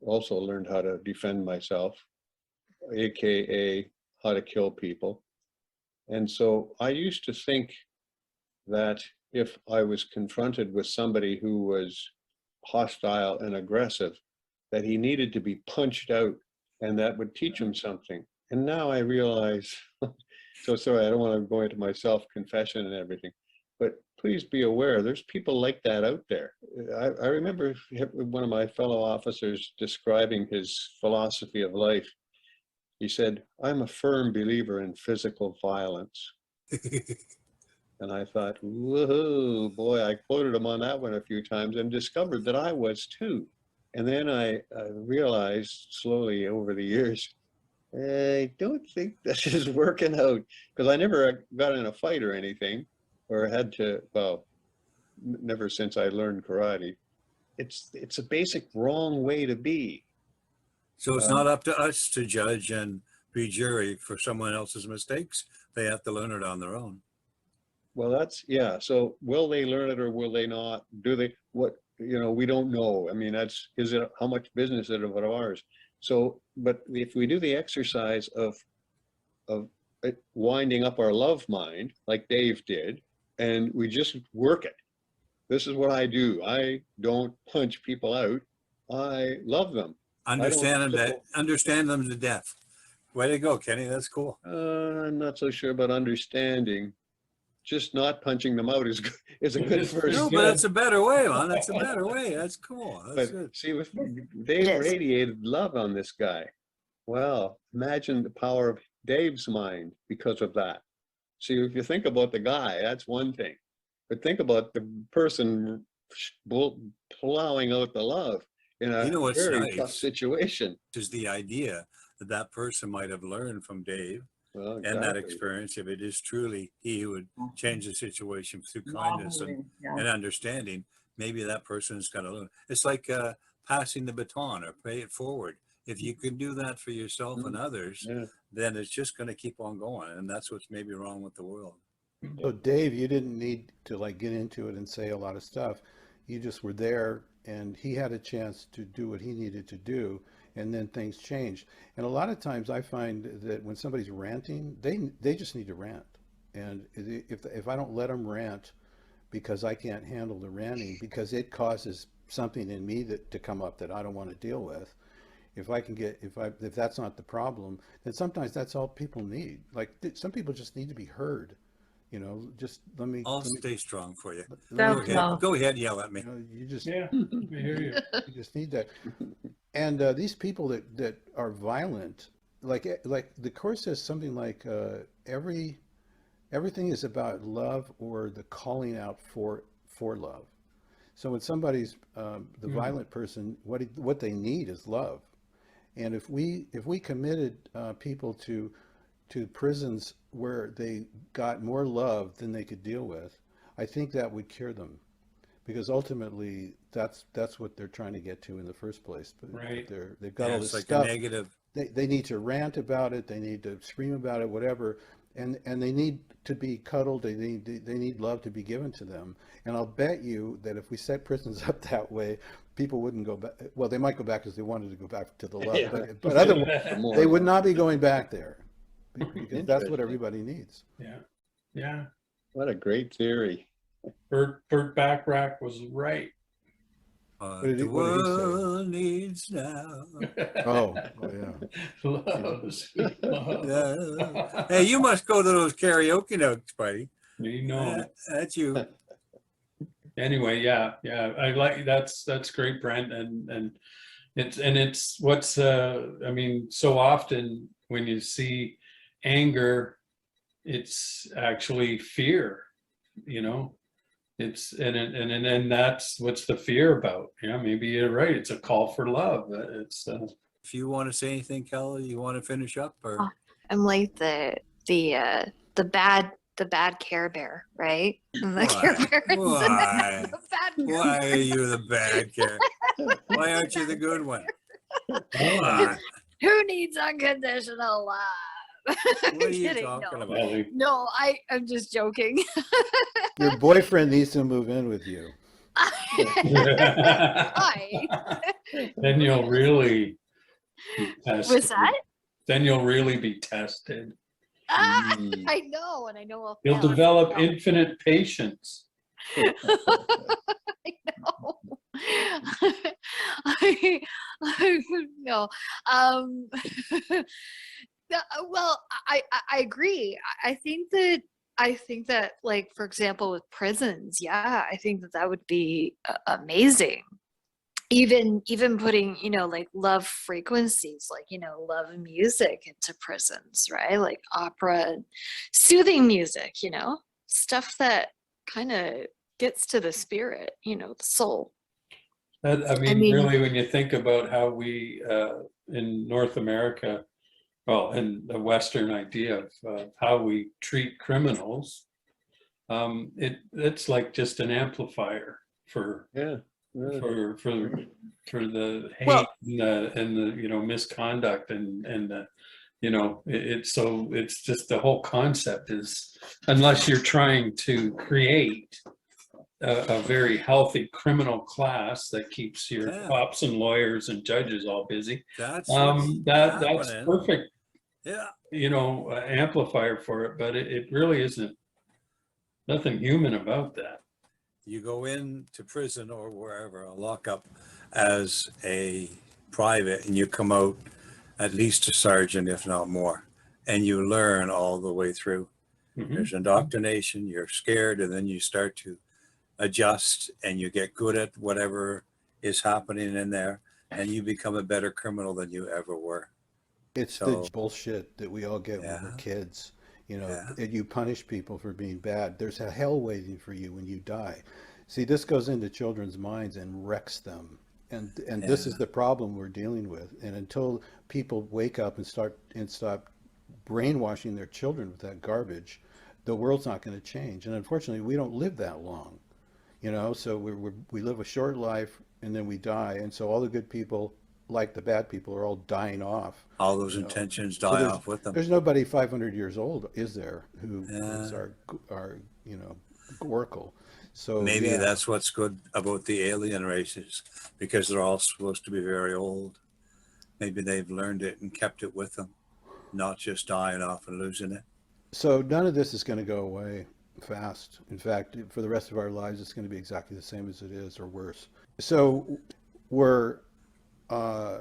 also learned how to defend myself, AKA how to kill people. And so I used to think that if I was confronted with somebody who was hostile and aggressive, that he needed to be punched out, and that would teach him something. And now I realize, so sorry, I don't want to go into my self-confession and everything, but please be aware, there's people like that out there. I remember one of my fellow officers describing his philosophy of life. He said, "I'm a firm believer in physical violence." And I thought, whoa, boy, I quoted him on that one a few times and discovered that I was too. And then I realized slowly over the years, I don't think this is working out, because I never got in a fight or anything, or had to, well, never since I learned karate. It's a basic wrong way to be. So it's not up to us to judge and be jury for someone else's mistakes. They have to learn it on their own. Well, that's, yeah. So will they learn it or will they not? Do they, what, you know, we don't know. I mean, is it, how much business is it of ours? So, but if we do the exercise of winding up our love mind, like Dave did, and we just work it. This is what I do. I don't punch people out. I love them. Understand them to death. Way to go, Kenny. That's cool. I'm not so sure about understanding. Just not punching them out is a good first. No, but that's a better way, man. That's a better way. That's cool. That's but good. see, they radiated love on this guy. Well, imagine the power of Dave's mind because of that. See, if you think about the guy, that's one thing. But think about the person plowing out the love in You a know what's very tough nice situation. is the idea that that person might have learned from Dave Well, and that exactly. experience, if it is truly he who would change the situation through kindness Lovely, yeah. and understanding, maybe that person's going to learn. It's like passing the baton or pay it forward. If you can do that for yourself and others, Yeah. then it's just going to keep on going. And that's what's maybe wrong with the world. So Dave, you didn't need to like get into it and say a lot of stuff. You just were there and he had a chance to do what he needed to do, and then things changed. And a lot of times I find that when somebody's ranting, they just need to rant. And if I don't let them rant because I can't handle the ranting because it causes something in me to come up that I don't want to deal with, if I can get if that's not the problem, then sometimes that's all people need. Like some people just need to be heard. You know, just I'll stay strong for you. Self-love. Go ahead, yell at me. you know, you just Yeah, I hear you. you just need that. And these people that are violent, like the course says something like everything is about love or the calling out for love. So when somebody's the violent person, what they need is love. And if we committed people to prisons where they got more love than they could deal with, I think that would cure them, because ultimately that's what they're trying to get to in the first place. But Right. they've got all It's this like stuff. a negative. They need to rant about it. They need to scream about it, whatever. And they need to be cuddled. They need love to be given to them. And I'll bet you that if we set prisons up that way, people wouldn't go back. Well, they might go back because they wanted to go back to the love, Yeah. but otherwise More they would love. not be going back there, because that's what Interesting. everybody needs. Yeah, yeah. What a great theory. Bert Bacharach was right. did he- The what did he say? world needs now. Oh yeah. Love, sweet love. Hey, you must go to those karaoke nights, buddy. You know. That's you. Anyway, yeah, I like that's great, Brent, and it's what's I mean, so often when you see anger, it's actually fear, you know. It's and that's what's the fear about. Yeah, maybe you're right. It's a call for love. It's If you want to say anything, Kelly, you want to finish up, or I'm like the bad Care Bear, right? And the Care why? Bear is Why? the bad Care Why Bear. are you the bad Care? Why aren't you the good one? Come on. Who needs unconditional love? What are you Kidding, talking no. about? Ellie. No, I'm just joking. Your boyfriend needs to move in with you. Hi. Then you'll really be tested. Was that? Then you'll really be tested. Ah, Mm. I know, and I know I'll You'll fail. develop No. infinite patience. I know. I no. Well, I agree. I think that, like, for example, with prisons, yeah, I think that would be amazing. Even putting, like, love frequencies, like, love music into prisons, right? Like opera and soothing music, stuff that kind of gets to the spirit, the soul. I mean, really, when you think about how we in North America, well, in the Western idea of how we treat criminals, it's like just an amplifier for Yeah. Yeah. for the hate Well- and the misconduct and the it's just the whole concept is, unless you're trying to create a very healthy criminal class that keeps your Yeah. cops and lawyers and judges all busy, That's that's happening. perfect, Yeah. amplifier for it, but it really isn't nothing human about that. You go into prison or wherever, a lockup, as a private, and you come out at least a sergeant, if not more, and you learn all the way through. Mhm. There's indoctrination, you're scared, and then you start to adjust and you get good at whatever is happening in there, and you become a better criminal than you ever were. It's So, the bullshit that we all get when we're yeah, kids. You know, yeah, you punish people for being bad. There's a hell waiting for you when you die. See, this goes into children's minds and wrecks them. And this is yeah. the problem we're dealing with. And until people wake up and stop brainwashing their children with that garbage, the world's not going to change. And unfortunately, we don't live that long. You know, so we live a short life and then we die. And so all the good people, like the bad people, are all dying off. All those You know, intentions so die off with them. there's nobody 500 years old, is there, who is Yeah. our you know, oracle. So Maybe yeah, that's what's good about the alien races, because they're all supposed to be very old. Maybe they've learned it and kept it with them, not just dying off and losing it. so none of this is going to go away fast. In fact, for the rest of our lives, it's going to be exactly the same as it is, or worse. So we're uh,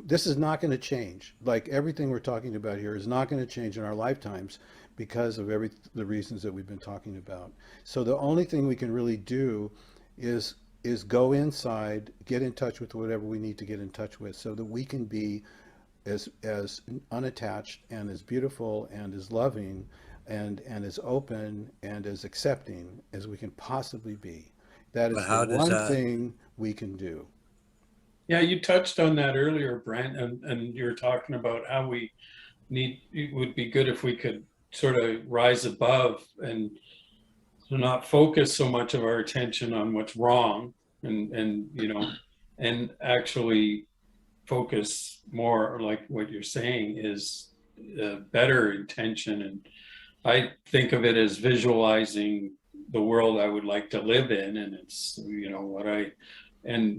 this is not going to change. Like everything we're talking about here is not going to change in our lifetimes because of the reasons that we've been talking about. So the only thing we can really do is go inside, get in touch with whatever we need to get in touch with, so that we can be as unattached and as beautiful and as loving and as open and as accepting as we can possibly be. That But is the how does one that, thing we can do. Yeah, you touched on that earlier, Brent, and you were talking about how it would be good if we could sort of rise above and to not focus so much of our attention on what's wrong and and actually focus more, like what you're saying is better intention. And I think of it as visualizing the world I would like to live in, and it's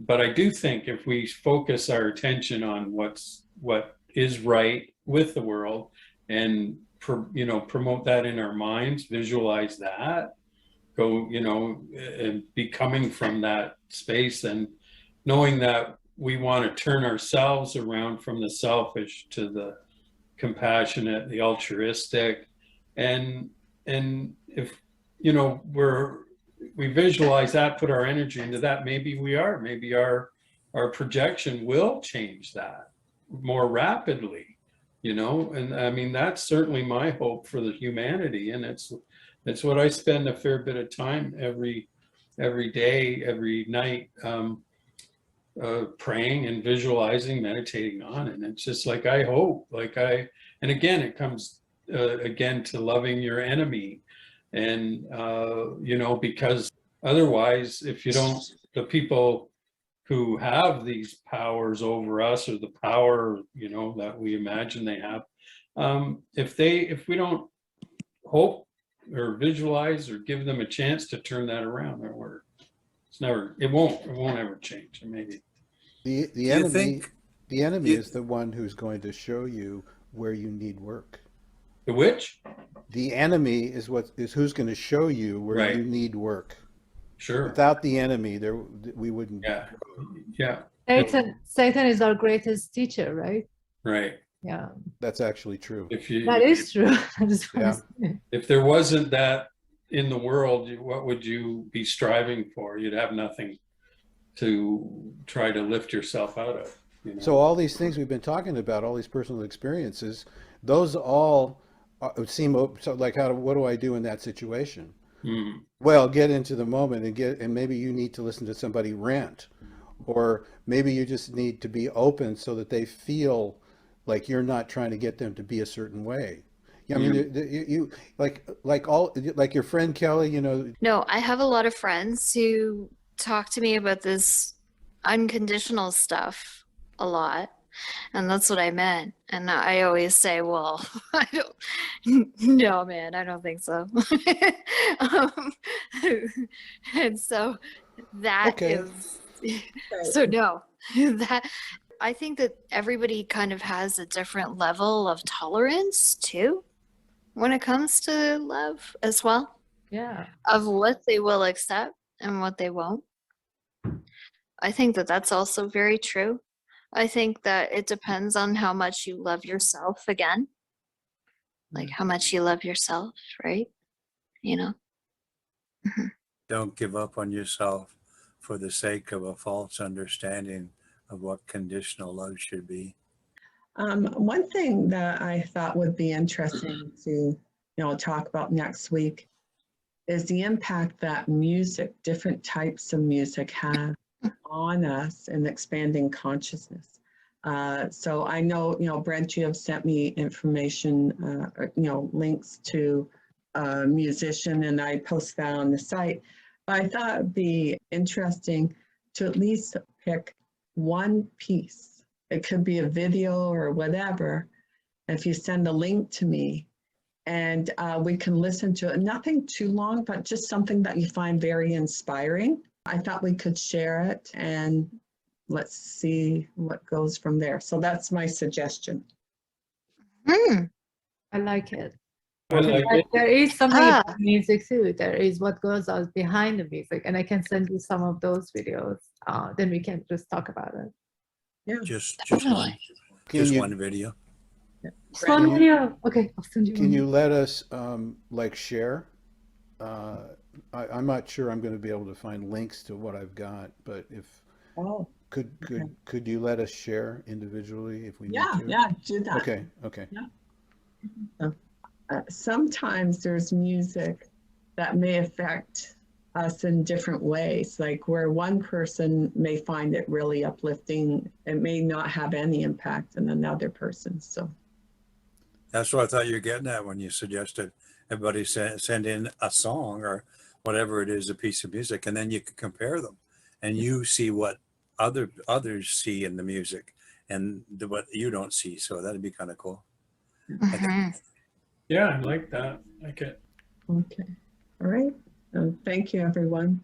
but I do think if we focus our attention on what is right with the world and promote that in our minds, visualize that, go and be coming from that space, and knowing that we want to turn ourselves around from the selfish to the compassionate, the altruistic. And and if we visualize that, put our energy into that, maybe our projection will change that more rapidly. And I mean, that's certainly my hope for the humanity, and it's what I spend a fair bit of time every day, every night, praying and visualizing, meditating on. And it's just like, I hope, and again, it comes again to loving your enemy. And because otherwise, if you don't, the people who have these powers over us, or the power that we imagine they have, if we don't hope or visualize or give them a chance to turn that around, it won't ever change. Maybe The do you enemy, think, the enemy you, is the one who's going to show you where you need work. the witch. The enemy is who's going to show you where Right. you need work. Sure. Without the enemy, we wouldn't. Yeah. Yeah. Satan is our greatest teacher, right? Right. Yeah, That's actually true. that is true. I just want Yeah. to say. If there wasn't that in the world, what would you be striving for? You'd have nothing to try to lift yourself out of. So all these things we've been talking about, all these personal experiences, those all seem so like what do I do in that situation? Mm. Well, get into the moment and maybe you need to listen to somebody rant, or maybe you just need to be open so that they feel like you're not trying to get them to be a certain way. I mean, you like your friend Kelly, No, I have a lot of friends who talk to me about this unconditional stuff a lot. And that's what I meant. And I always say, well, I don't, no, man, I don't think so. um, and so that Okay. is, so no, that I think that everybody kind of has a different level of tolerance too, when it comes to love as well, Yeah. of what they will accept and what they won't. I think that that's also very true. I think that it depends on how much you love yourself again, like how much you love yourself, right? You know? Mhm. don't give up on yourself for the sake of a false understanding of what conditional love should be. One thing that I thought would be interesting to, talk about next week is the impact that music, different types of music have on us in expanding consciousness. So I know, Brent, you have sent me information, links to a musician, and I post that on the site. But I thought it'd be interesting to at least pick one piece. It could be a video or whatever. If you send a link to me, and we can listen to it. Nothing too long, but just something that you find very inspiring. I thought we could share it, and let's see what goes from there. So that's my suggestion. Hmm. I like it. I like But it. there is something Ah. about music too. There is what goes on behind the music, and I can send you some of those videos. Then we can just talk about it. Yeah. Just Definitely. one video. Just one video. Okay, I'll send you Can one. you let us like share? I'm not sure I'm going to be able to find links to what I've got, but if Oh, could you let us share individually if we need yeah, to? yeah, do that. Okay. Sometimes there's music that may affect us in different ways, like where one person may find it really uplifting, it may not have any impact on another person. So That's what I thought you were getting at when you suggested everybody send in a song or whatever it is, a piece of music, and then you can compare them, and you see what others see in the music and what you don't see. So that'd be kind of cool. Mhm. Yeah, I like that. Like it. okay, all right. Thank you, everyone.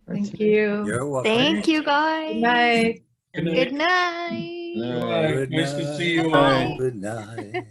Thank you. You're welcome. Thank you, guys. Good night. Good Good night. night. No. Bye. Good Nice to night. see you Bye. all. Good night.